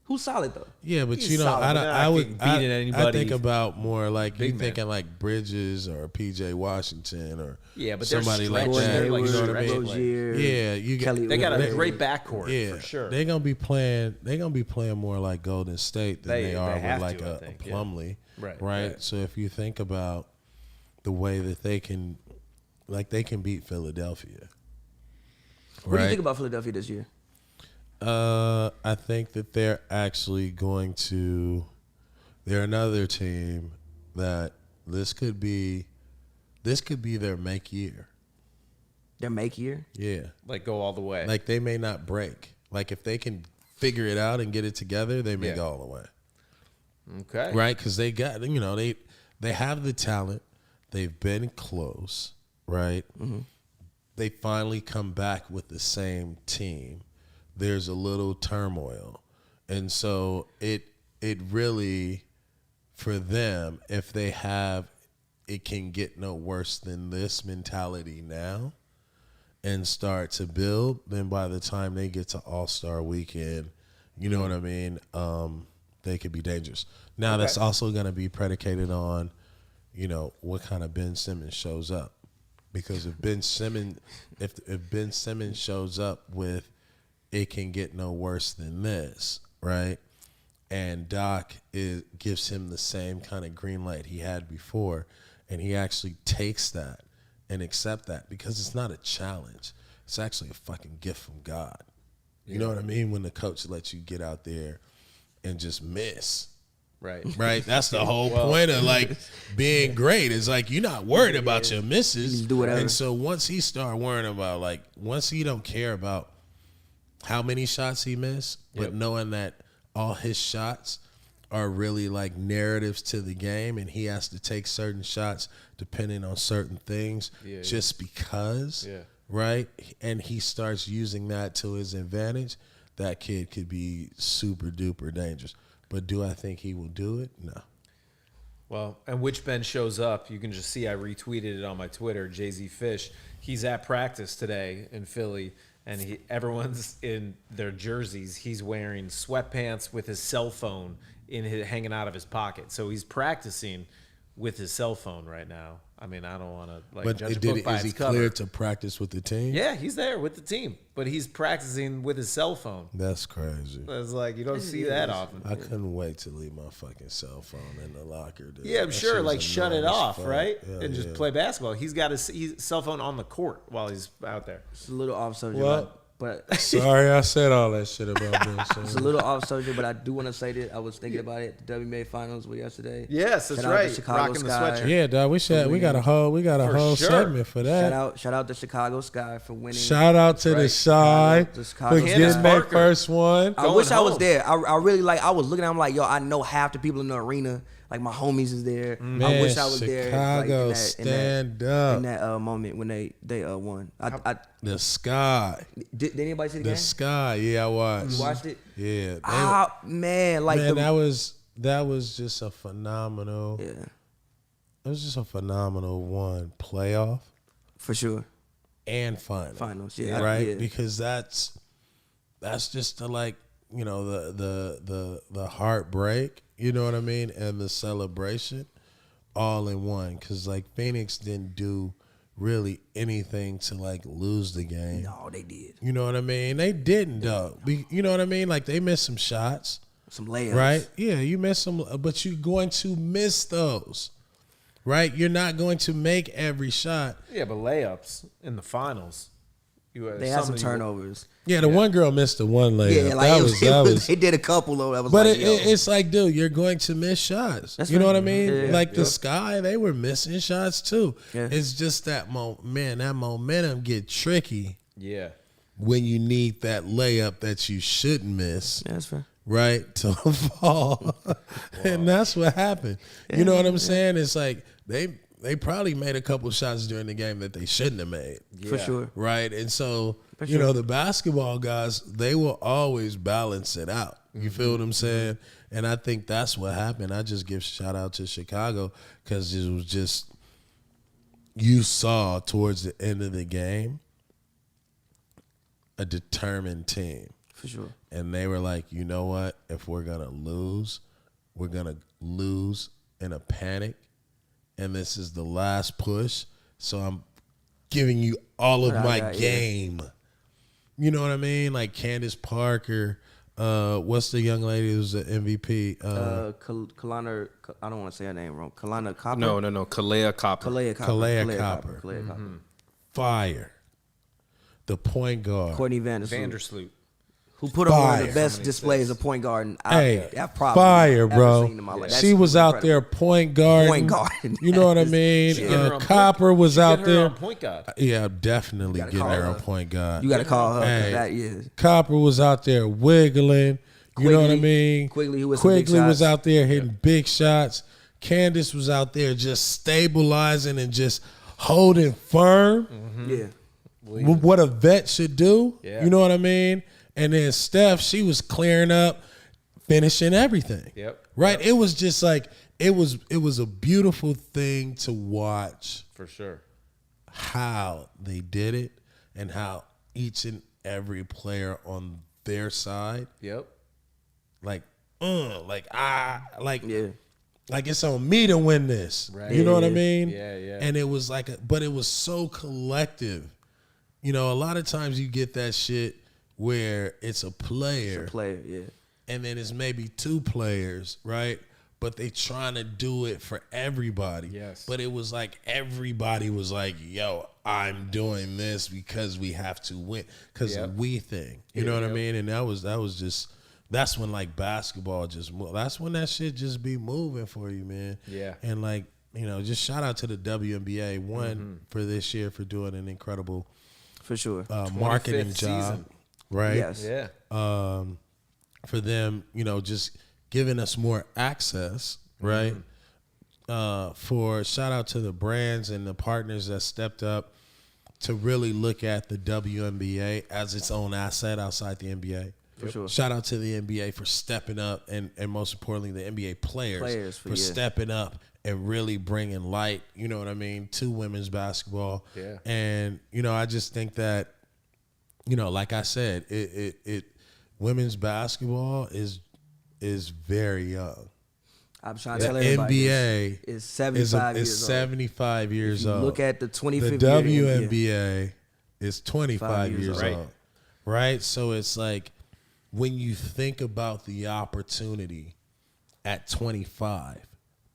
Who's solid though? Yeah, but He's solid, but they're not beating I anybody think about more big you man. thinking Bridges or PJ Washington or Yeah, but they're somebody like stretched. that. They're you know what I stretched mean? players. Yeah, you got Kelly They got a Oubre. great backcourt yeah, for sure. They're gonna be playing. They're gonna be playing more like Golden State than They they are have with to, I a think, yeah. Plumlee, Right, right? right. So if you think about the way that they can, they can beat Philadelphia. What do you think about Philadelphia this year? I think that they're actually going to. They're another team that this could be their make year. Their make year? Yeah. Like go all the way. Like they may not break. Like if they can figure it out and get it together, they may Yeah. go all the way. Okay. Right? Because they got, they have the talent. They've been close, right? Mm-hmm. They finally come back with the same team. There's a little turmoil. And so it really, for them, if they have, it can get no worse than this mentality now and start to build, then by the time they get to All-Star Weekend, you know what I mean, they could be dangerous. Now, that's also going to be predicated on, what kind of Ben Simmons shows up. Because if Ben Simmons shows up with it can get no worse than this, right? And Doc gives him the same kind of green light he had before, and he actually takes that and accept that because it's not a challenge. It's actually a fucking gift from God. You know what I mean? When the coach lets you get out there and just miss. Right? That's the whole point of being great. It's like you're not worried about your misses. You do whatever. And so once he start worrying about once he don't care about how many shots he missed, but knowing that all his shots are really narratives to the game and he has to take certain shots depending on certain things just because, right? And he starts using that to his advantage, that kid could be super duper dangerous. But do I think he will do it? No. Well, and which Ben shows up, you can just see I retweeted it on my Twitter, Jay-Z Fish. He's at practice today in Philly, and everyone's in their jerseys. He's wearing sweatpants with his cell phone hanging out of his pocket. So he's practicing with his cell phone right now. I mean, I don't want to judge a book by is he its cover. cleared to practice with the team? Yeah, he's there with the team, but he's practicing with his cell phone. That's crazy. It's you don't see that often. I couldn't wait to leave my fucking cell phone in the locker. Dude. Yeah, I'm That sure. shit was Shut it annoying as off, fuck. right? Yeah, and just play basketball. He's got his cell phone on the court while he's out there. It's a little off subject, Well, but Sorry, I said all that shit about Ben it's a Simmons. little off subject. But I do want to say that I was thinking about it. The WNBA Finals were yesterday. Yes, that's Shout out to right. Chicago Rocking the Sky. sweatshirt. Yeah, dog. We got a whole For sure. segment for that. Shout out to Chicago Sky for winning. Shout out to the Right. Shy The for Chicago getting Candace Sky. their Parker. first one. I Going wish I was home. there. I really I was looking at him like, yo, I know half the people in the arena. Like my homies is there. Man, I wish I was there. Chicago, in stand in up. that moment when they won. The Sky. Did anybody see the The game? Sky. Yeah, I watched. You watched it? Yeah. Man, That was just a phenomenal. yeah, It was just a phenomenal playoff for sure. and final. Finals, yeah, Right? yeah. Because that's just the the heartbreak, you know what I mean, and the celebration all in one. Because Phoenix didn't do really anything to lose the game. No, they did You know what I mean? They didn't though. You know what I mean? They missed some shots. some layups, Right? Yeah, you miss some, but you're going to miss those. Right? You're not going to make every shot. Yeah, but layups in the finals. They had some turnovers. Yeah, the one girl missed the one layup. Yeah, they did a couple though. That was But yo. it's dude, you're going to miss shots. That's You know right. what I mean? Yeah, The Sky, they were missing shots too. Yeah. It's just that that momentum get tricky Yeah. when you need that layup that you shouldn't miss. Yeah, that's fair. Right, to fall. And that's what happened. You know what I'm saying? It's they probably made a couple shots during the game that they shouldn't have made. For sure. Right? And so, For you know, sure. the basketball guys, they will always balance it out. You feel what I'm saying? And I think that's what happened. I just give shout out to Chicago because it was just, you saw towards the end of the game a determined team. For sure. And they were like, you know what? If we're going to lose, we're going to lose in a panic. And this is the last push. So I'm giving you all of my game. You know what I mean? Candace Parker. What's the young lady who's the MVP? Kalana, I don't want to say her name wrong. Kalana Copper? No. Kalea Copper. Kalea Copper. Kalea Copper. Kalea Copper. Fire. The point guard. Courtney Vandersloot. Vandersloot. Who put on one of the Fire. best displays of point guard Hey, I've probably fire, ever bro. seen in my life. That She shit was out incredible. there point guard. Point guarding. You know what I mean? Get her on Copper point- was get out her there. on point guard. Yeah, definitely gotta getting call her her. on point guard. You got to call her. 'cause Hey. That is. Copper was out there wiggling. You know what I Quigley. mean? Quigley, who was some big Quigley was shots. out there hitting big shots. Candace was out there just stabilizing and just holding firm. Yeah. What a vet should do. Yeah. You know what I mean? And then Steph, she was clearing up, finishing everything. Yep. Right? It was just like it was a beautiful thing to watch For sure. how they did it and how each and every player on their side Yep. like Yeah. like it's on me to win this. Right. You know what I Yeah. mean? Yeah, yeah. And it was like, but it was so collective. You know, a lot of times you get that shit where it's a player, Player, yeah. and then it's maybe two players, right? But they trying to do it for everybody. Yes. But it was like everybody was like, yo, I'm doing this because we have to win. Because Yep. we think. You know what I mean? And that was just that's when like basketball just that's when that shit just be moving for you, man. Yeah. And like, you know, just shout out to the WNBA for this year for doing an incredible For sure. marketing 25th job. season. Right? Yes. Yeah. For them, you know, just giving us more access, right? For shout out to the brands and the partners that stepped up to really look at the WNBA as its own asset outside the NBA. For sure. Shout out to the NBA for stepping up and most importantly, the NBA players for stepping up and really bringing light, you know what I mean, to women's basketball. Yeah. And, you know, I just think that, you know, like I said, it women's basketball is very young. I'm trying to The tell everybody. NBA is 75 is years old. 75 years old. Look at the 25th The year of the NBA. WNBA is 25 years years old. old. Right? So it's like when you think about the opportunity at 25,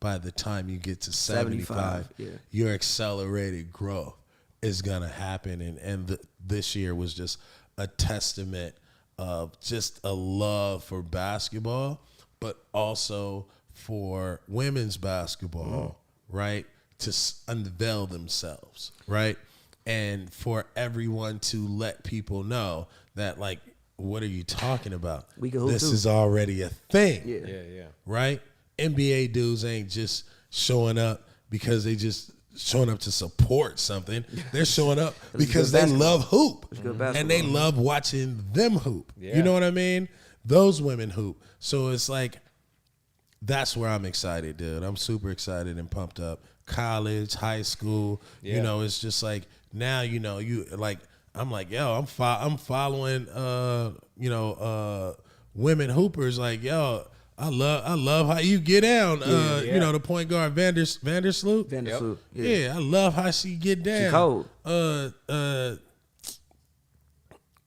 by the time you get to 75, yeah. your accelerated growth is going to happen. And this year was just a testament of just a love for basketball, but also for women's basketball, right? To unveil themselves, right? And for everyone to let people know that, like, what are you talking about? We can hoop this too. is already a thing, Yeah. Yeah. right? NBA dudes ain't just showing up because they just showing up to support something. They're showing up because they basketball. love hoop. good And they basketball. love watching them hoop. Yeah. You know what I mean? Those women hoop. So it's like, that's where I'm excited, dude. I'm super excited and pumped up. College, high school, you Yeah. know, it's just like now, you know, you like, I'm like, yo, I'm following, women hoopers. Like, yo, I love how you get down. Yeah. You know, the point guard Vandersloot. Vandersloot. Yeah, I love how she get down. cold.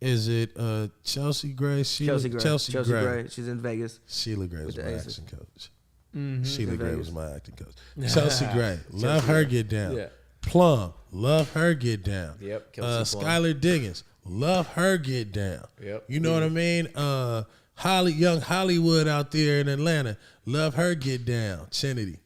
Is it Chelsea Gray? Chelsea Gray. Chelsea Gray. She's in Vegas. Sheila Gray was the my Aces. acting coach. Mm-hmm. Sheila Gray Vegas. was my acting coach. Chelsea Gray, love her get down. Yeah. Plum, love her get down. Yep, Kelsey Plum. Skylar Diggins, love her get down. Yep. You know what I mean? Young Hollywood out there in Atlanta, love her get down. Trinity.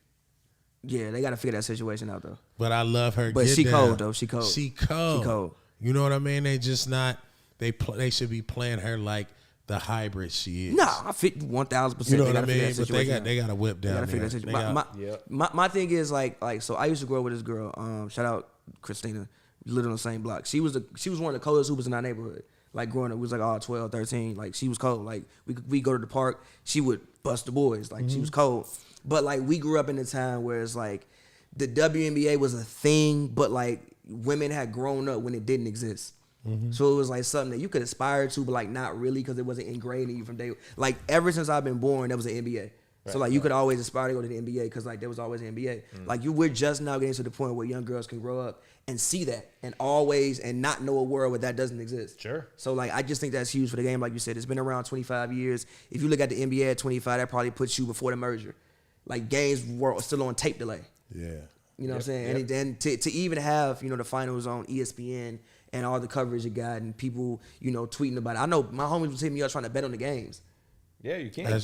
Yeah, they got to figure that situation out though. But I love her But get she down. cold, though. She cold. She cold. She cold. You know what I mean? They just not. They should be playing her like the hybrid she is. Nah, I fit 1,000%. You know They what I gotta figure mean? that But situation out. they got a whip They down gotta figure there. that They situation. got- My thing is like so I used to grow up with this girl. Shout out Christina. We lived on the same block. She was one of the coldest hoopers in our neighborhood. Like growing up, we was like all 12, 13. Like she was cold. Like we go to the park. She would bust the boys. Like she was cold. But like we grew up in a time where it's like the WNBA was a thing, but like women had grown up when it didn't exist. So it was like something that you could aspire to, but like not really because it wasn't ingrained in you from day. Like ever since I've been born, there was an NBA. So like you could always aspire to go to the NBA because like there was always an NBA. Like we're just now getting to the point where young girls can grow up and see that and always and not know a world where that doesn't exist. Sure. So like I just think that's huge for the game. Like you said, it's been around 25 years. If you look at the NBA at 25, that probably puts you before the merger. Like games were still on tape delay. Yeah. You know what I'm saying? And then to even have, the finals on ESPN and all the coverage it got, and people, tweeting about it. I know my homies was hitting me up trying to bet on the games. Yeah, you can. Like,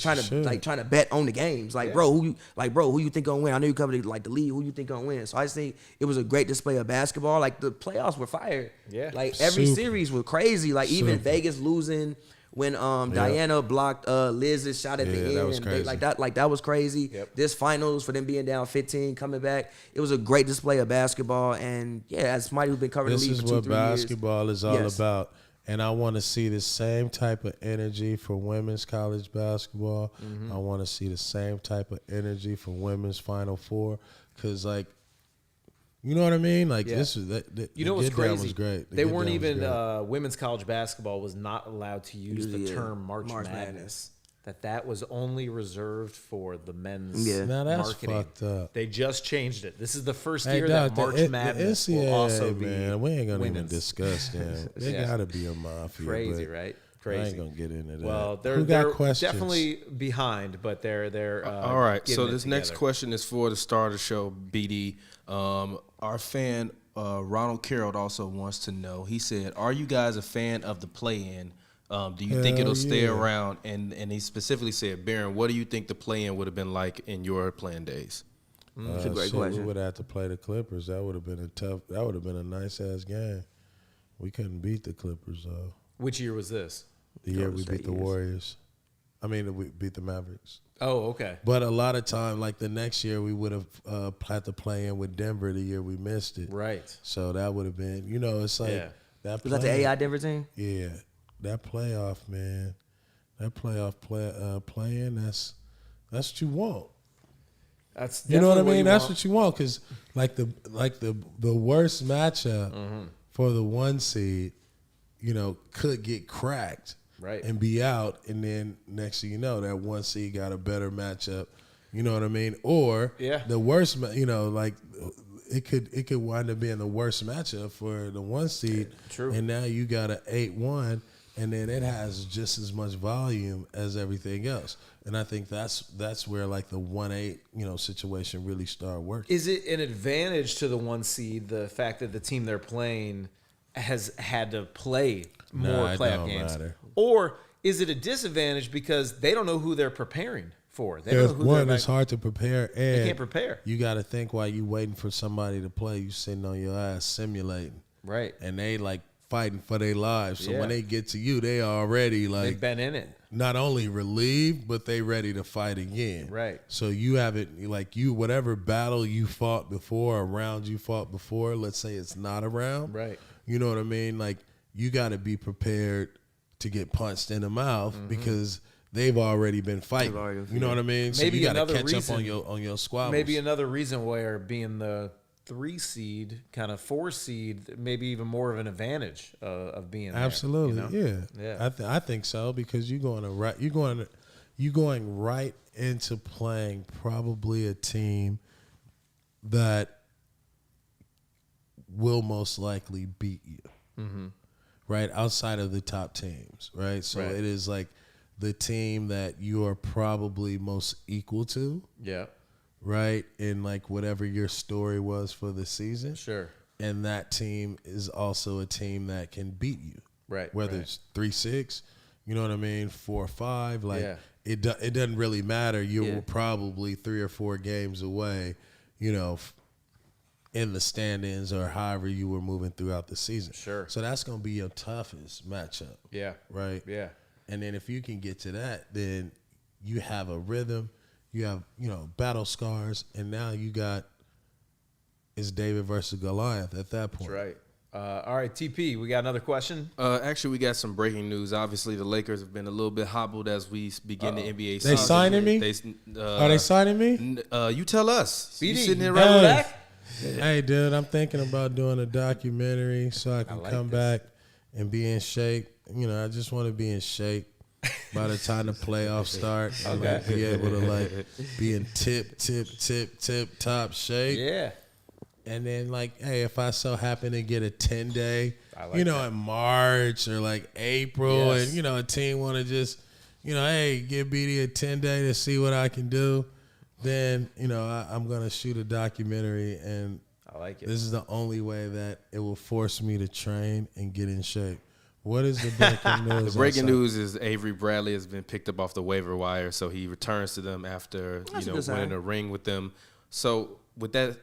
trying to bet on the games. Like, Yeah. bro, who you think gonna win? I know you covered the league. Who you think gonna win? So I just think it was a great display of basketball. Like, the playoffs were fire. Yeah. Like, every Super. series was crazy. Like, even Vegas losing when Diana blocked Liz's shot at the end. That was and crazy. that was crazy. Yep. This finals for them being down 15, coming back. It was a great display of basketball. And yeah, as somebody who's been covering This the league is for 2-3 what years. basketball is all Yes. about. And I want to see the same type of energy for women's college basketball. I want to see the same type of energy for women's Final Four. Because, like, you know what I mean? Like, Yeah. this is You know what's get down crazy? was great. The They get weren't down was even great. women's college basketball was not allowed to use the Yeah. term March March Madness. Madness. That was only reserved for the men's Yeah. Now that's marketing. fucked up. They just changed it. This is the first Hey, year Doc, that March the Madness NCAA, will also be man, we ain't gonna even women's. discuss them. They Yeah. gotta be a mafia. Crazy, but right? I Crazy. ain't gonna get into that. Well, they're Who got they're questions? definitely behind, but they're All right, getting so it this next together. question is for the star of the show, BD. Our fan Ronald Carroll also wants to know. He said, "Are you guys a fan of the play-in? Do you think Hell it'll stay yeah. around?" And he specifically said, "Barron, what do you think the play-in would have been like in your playing days?" It's a great We question. would have to play the Clippers. That would have been that would have been a nice ass game. We couldn't beat the Clippers though. Which year was this? The year Golden we State beat the years. Warriors. I mean, we beat the Mavericks. Oh, okay. But a lot of time, like the next year, we would have had to play in with Denver. The year we missed it, Right. so that would have been, it's like Yeah. that. Was that the play- AI Denver team? Yeah, that playoff, man. That playoff playing. That's what you want. That's You know what I definitely mean? That's want. what you want, because the worst matchup for the 1 seed, could get cracked, Right. and be out, and then next thing you know, that 1 seed got a better matchup. You know what I mean? Or Yeah. the worst, it could wind up being the worst matchup for the 1 seed. True. And now you got an 8-1, and then it has just as much volume as everything else. And I think that's where like the 1-8 situation really start working. Is it an advantage to the 1 seed, the fact that the team they're playing has had to play more Nah, it playoff don't games? matter. Or is it a disadvantage because they don't know who they're preparing for? They don't know who One, they're it's hard to prepare, and They can't prepare. You got to think while you waiting for somebody to play, you sitting on your ass simulating, Right. and they like fighting for their lives. So Yeah. when they get to you, they already like They've been in it. not only relieved, but they ready to fight again. Right. So you haven't whatever battle you fought before, or round you fought before, let's say it's not around. Right. You know what I mean? Like you got to be prepared to get punched in the mouth because they've already been fighting. You know what I mean? So Maybe you got to another catch reason- up on your squabbles. Maybe another reason where being the 3 seed, kind of 4 seed, maybe even more of an advantage of being there, Absolutely, you know? yeah. I think so, because you're going right into playing probably a team that will most likely beat you, right? Outside of the top teams, right? So Right. it is like the team that you are probably most equal to, Yeah. right? In like whatever your story was for the season. Sure. And that team is also a team that can beat you. Right. Whether right. it's 3-6, you know what I mean, 4-5, like Yeah. it doesn't really matter. You Yeah. were probably 3 or 4 games away, in the standings or however you were moving throughout the season. Sure. So that's going to be your toughest matchup, Yeah. right? Yeah. And then if you can get to that, then you have a rhythm, you have, battle scars, and now you got it's David versus Goliath at that point. That's right. All right, TP, we got another question. Actually, we got some breaking news. Obviously, the Lakers have been a little bit hobbled as we begin the NBA season. They signing me? Are they signing me? You tell us. You BD, sitting there you right coming with back? Hey, dude, I'm thinking about doing a documentary so I can like come this. back and be in shape. I just want to be in shape by the time the playoffs start. I like be able to be in tip top shape. Yeah. And then hey, if I so happen to get a 10-day, I like in March or April, Yes. and a team want to just, hey, give BD a 10-day to see what I can do, then I'm gonna shoot a documentary and like it. This is the only way that it will force me to train and get in shape. What is the breaking news? The breaking news is Avery Bradley has been picked up off the waiver wire, so he returns to them after winning a ring with them. So with that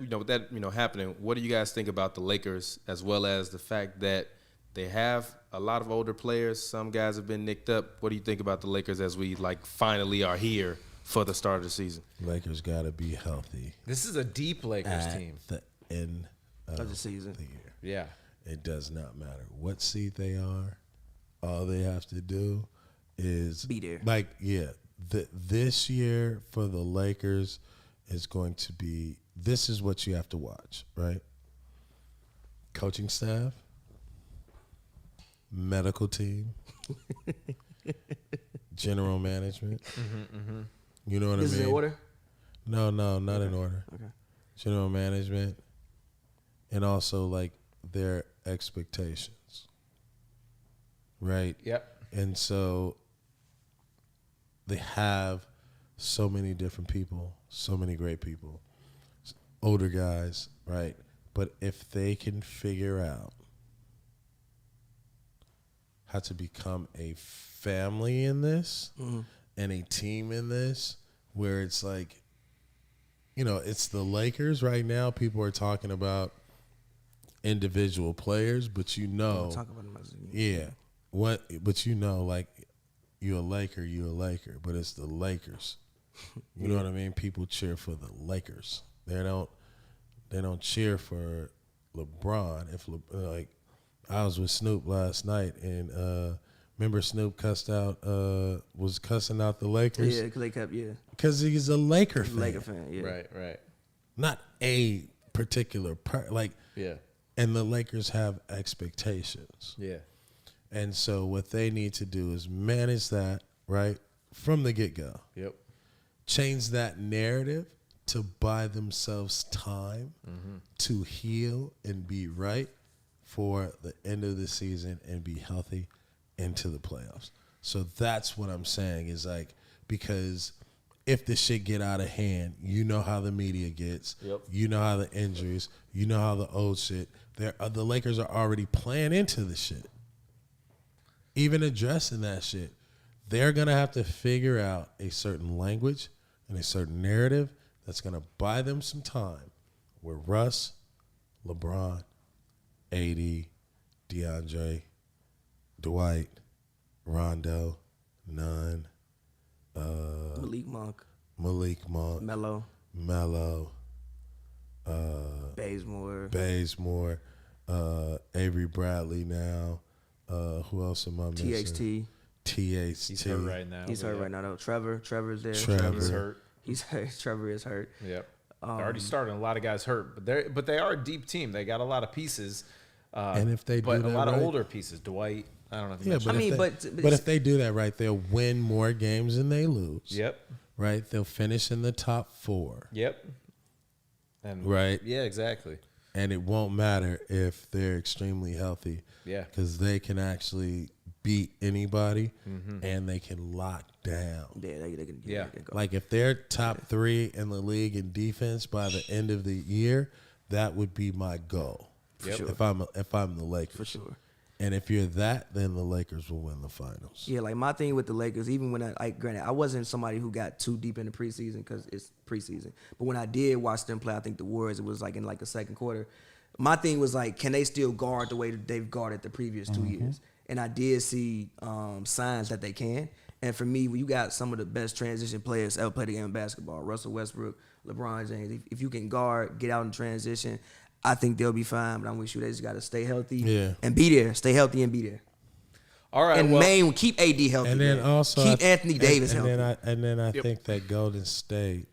happening, what do you guys think about the Lakers, as well as the fact that they have a lot of older players? Some guys have been nicked up. What do you think about the Lakers as we finally are here for the start of the season? Lakers got to be healthy. This is a deep Lakers team. The end of the season. The year. Yeah. It does not matter what seed they are. All they have to do is be there. This year for the Lakers is going to be. This is what you have to watch, right? Coaching staff, medical team, general management. You know what I mean? Is it in order? No, not in order. Okay. General management, and also their expectations, right? Yep. And so they have so many different people, so many great people, older guys, right? But if they can figure out how to become a family in this and a team in this, where it's it's the Lakers right now. People are talking about individual players, but Talk about them as but you're a Laker, but it's the Lakers. You know what I mean? People cheer for the Lakers. They don't cheer for LeBron. I was with Snoop last night, and remember Snoop was cussing out the Lakers? Yeah, because they kept, Because he's a Laker fan. Laker fan, yeah. Right. Not a particular Yeah. and the Lakers have expectations. Yeah. And so what they need to do is manage that, right, from the get-go. Yep. Change that narrative to buy themselves time to heal and be right for the end of the season and be healthy into the playoffs. So that's what I'm saying is because if the shit get out of hand, you know how the media gets. Yep. You know how the injuries. You know how the old shit. The Lakers are already playing into the shit. Even addressing that shit. They're going to have to figure out a certain language and a certain narrative that's going to buy them some time where Russ, LeBron, AD, DeAndre, Dwight, Rondo, Nunn, Malik Monk, Melo, Bazemore, Avery Bradley now. Who else am I missing? THT. He's hurt right now. He's hurt right now, though. Trevor's there. Trevor's hurt. He's hurt. Trevor is hurt. Yep. They're already starting. A lot of guys hurt, but they are a deep team. They got a lot of pieces. And if they do but that a lot right, of older pieces. Dwight. I don't know if you but mentioned. if they do that right, they'll win more games than they lose. Yep. Right? They'll finish in the top 4. Yep. And right? Yeah, exactly. And it won't matter if they're extremely healthy. Yeah. Because they can actually beat anybody and they can lock down. Yeah, they can Yeah. go. Like if they're top 3 in the league in defense by the end of the year, that would be my goal. Yep. Sure. If I'm the Lakers. For sure. And if you're that, then the Lakers will win the finals. Yeah, my thing with the Lakers, even when granted, I wasn't somebody who got too deep in the preseason because it's preseason. But when I did watch them play, I think the Warriors, it was in the second quarter. My thing was can they still guard the way that they've guarded the previous 2 years? And I did see signs that they can. And for me, when you got some of the best transition players ever played the game of basketball, Russell Westbrook, LeBron James, if you can guard, get out in transition, I think they'll be fine. But I'm with you. They just got to stay healthy and be there. Stay healthy and be there. All right. And keep AD healthy. And then man. also keep Anthony Davis healthy. And then I think that Golden State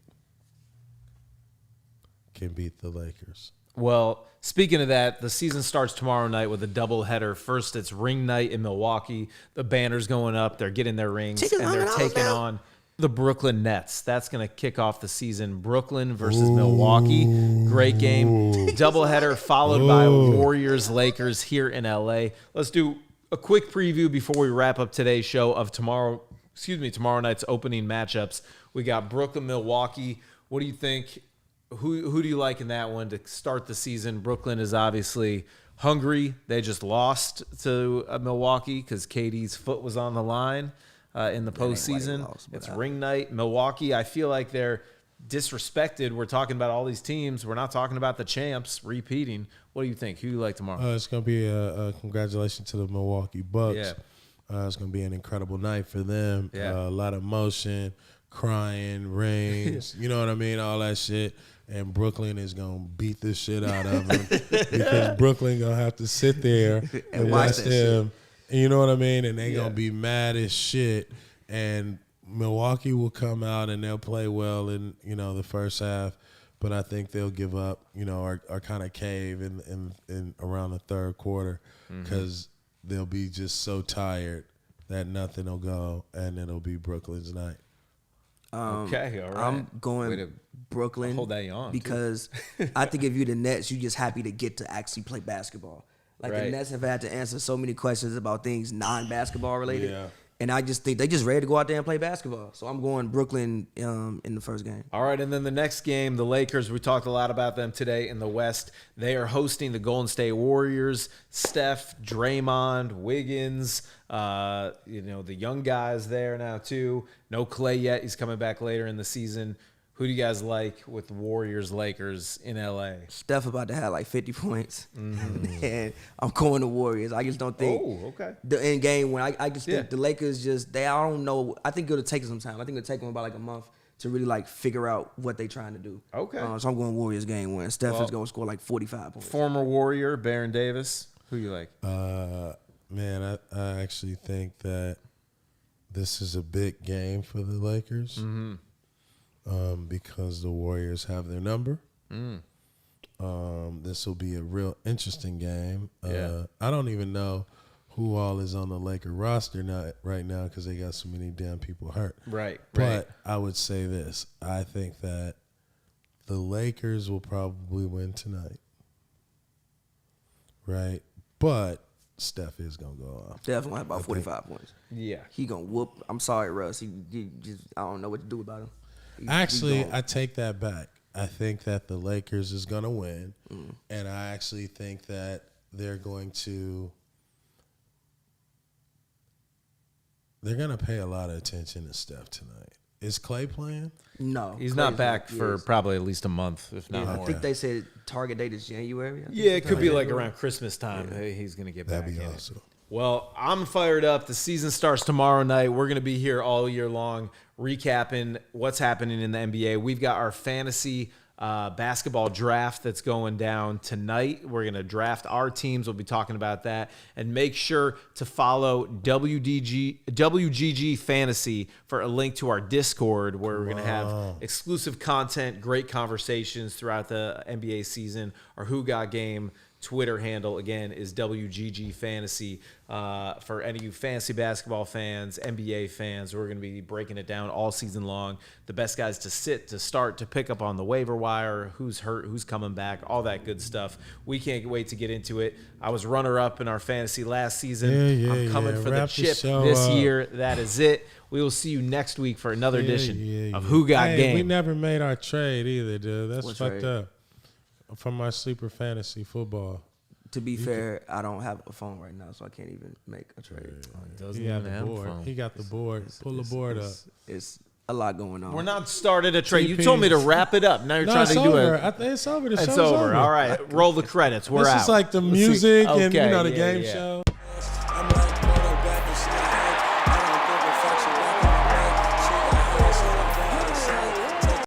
can beat the Lakers. Well, speaking of that, the season starts tomorrow night with a doubleheader. First, it's ring night in Milwaukee. The banner's going up. They're getting their rings, and they're taking on the Brooklyn Nets. That's going to kick off the season. Brooklyn versus Milwaukee. Great game. Doubleheader followed by Warriors-Lakers here in L.A. Let's do a quick preview before we wrap up today's show of tomorrow night's opening matchups. We got Brooklyn-Milwaukee. What do you think? Who do you like in that one to start the season? Brooklyn is obviously hungry. They just lost to Milwaukee because KD's foot was on the line in the postseason. It's ring night. Milwaukee, I feel like they're disrespected. We're talking about all these teams. We're not talking about the champs repeating. What do you think? Who do you like tomorrow? It's going to be a congratulations to the Milwaukee Bucks. Yeah. It's going to be an incredible night for them. Yeah. A lot of motion, crying, rings, you know what I mean, all that shit. And Brooklyn is going to beat the shit out of them because Brooklyn going to have to sit there and watch them. And you know what I mean? And they going to be mad as shit. And Milwaukee will come out and they'll play well in, the first half. But I think they'll give up, or kind of cave in around the third quarter because they'll be just so tired that nothing will go, and it'll be Brooklyn's night. Okay, all right. I'm going Brooklyn. Hold that on because I think if you're the Nets, you're just happy to get to actually play basketball. Like the Nets have had to answer so many questions about things non-basketball related. Yeah. And I just think they just ready to go out there and play basketball. So I'm going Brooklyn in the first game. All right, and then the next game, the Lakers, we talked a lot about them today in the West. They are hosting the Golden State Warriors. Steph, Draymond, Wiggins, the young guys there now too. No Clay yet. He's coming back later in the season. Who do you guys like with Warriors-Lakers in L.A.? Steph about to have like 50 points. And I'm going to Warriors. I just don't think the end game when I just think the Lakers I don't know. I think it'll take some time. I think it'll take them about like a month to really like figure out what they're trying to do. Okay. So I'm going Warriors game win. Steph is going to score like 45 points. Former Warrior, Baron Davis. Who you like? Man, I actually think that this is a big game for the Lakers. Because the Warriors have their number. This will be a real interesting game. I don't even know who all is on the Laker roster right now because they got so many damn people hurt. Right. But I would say this. I think that the Lakers will probably win tonight. Right? But Steph is going to go off. Steph going to have about 45 points. Yeah. He going to whoop. I'm sorry, Russ. He just, I don't know what to do about him. Actually, I take that back. I think that the Lakers is going to win, and I actually think that they're going to pay a lot of attention to Steph tonight. Is Clay playing? No. He's not back for probably at least a month, if not more. I think they said target date is January. Yeah, it could be like around Christmas time. Yeah. He's going to get back. That'd be awesome. Well, I'm fired up. The season starts tomorrow night. We're going to be here all year long recapping what's happening in the NBA. We've got our fantasy basketball draft that's going down tonight. We're going to draft our teams. We'll be talking about that. And make sure to follow WGG Fantasy for a link to our Discord where we're going to have exclusive content, great conversations throughout the NBA season. Our Who Got Game Twitter handle, again, is WGG Fantasy. For any of you fantasy basketball fans, NBA fans, we're going to be breaking it down all season long. The best guys to sit, to start, to pick up on the waiver wire, who's hurt, who's coming back, all that good stuff. We can't wait to get into it. I was runner-up in our fantasy last season. I'm coming for the chip this year. That is it. We will see you next week for another edition of Who Got Game. We never made our trade either, dude. That's fucked up. From our sleeper fantasy football. To be fair, I don't have a phone right now, so I can't even make a trade. He got the board. He got the board. Pull the board up. It's a lot going on. We're not started a trade. You told me to wrap it up. Now you're trying to do it. It's over. The show's over. All right. Roll the credits. We're out. This is like the music and the game show.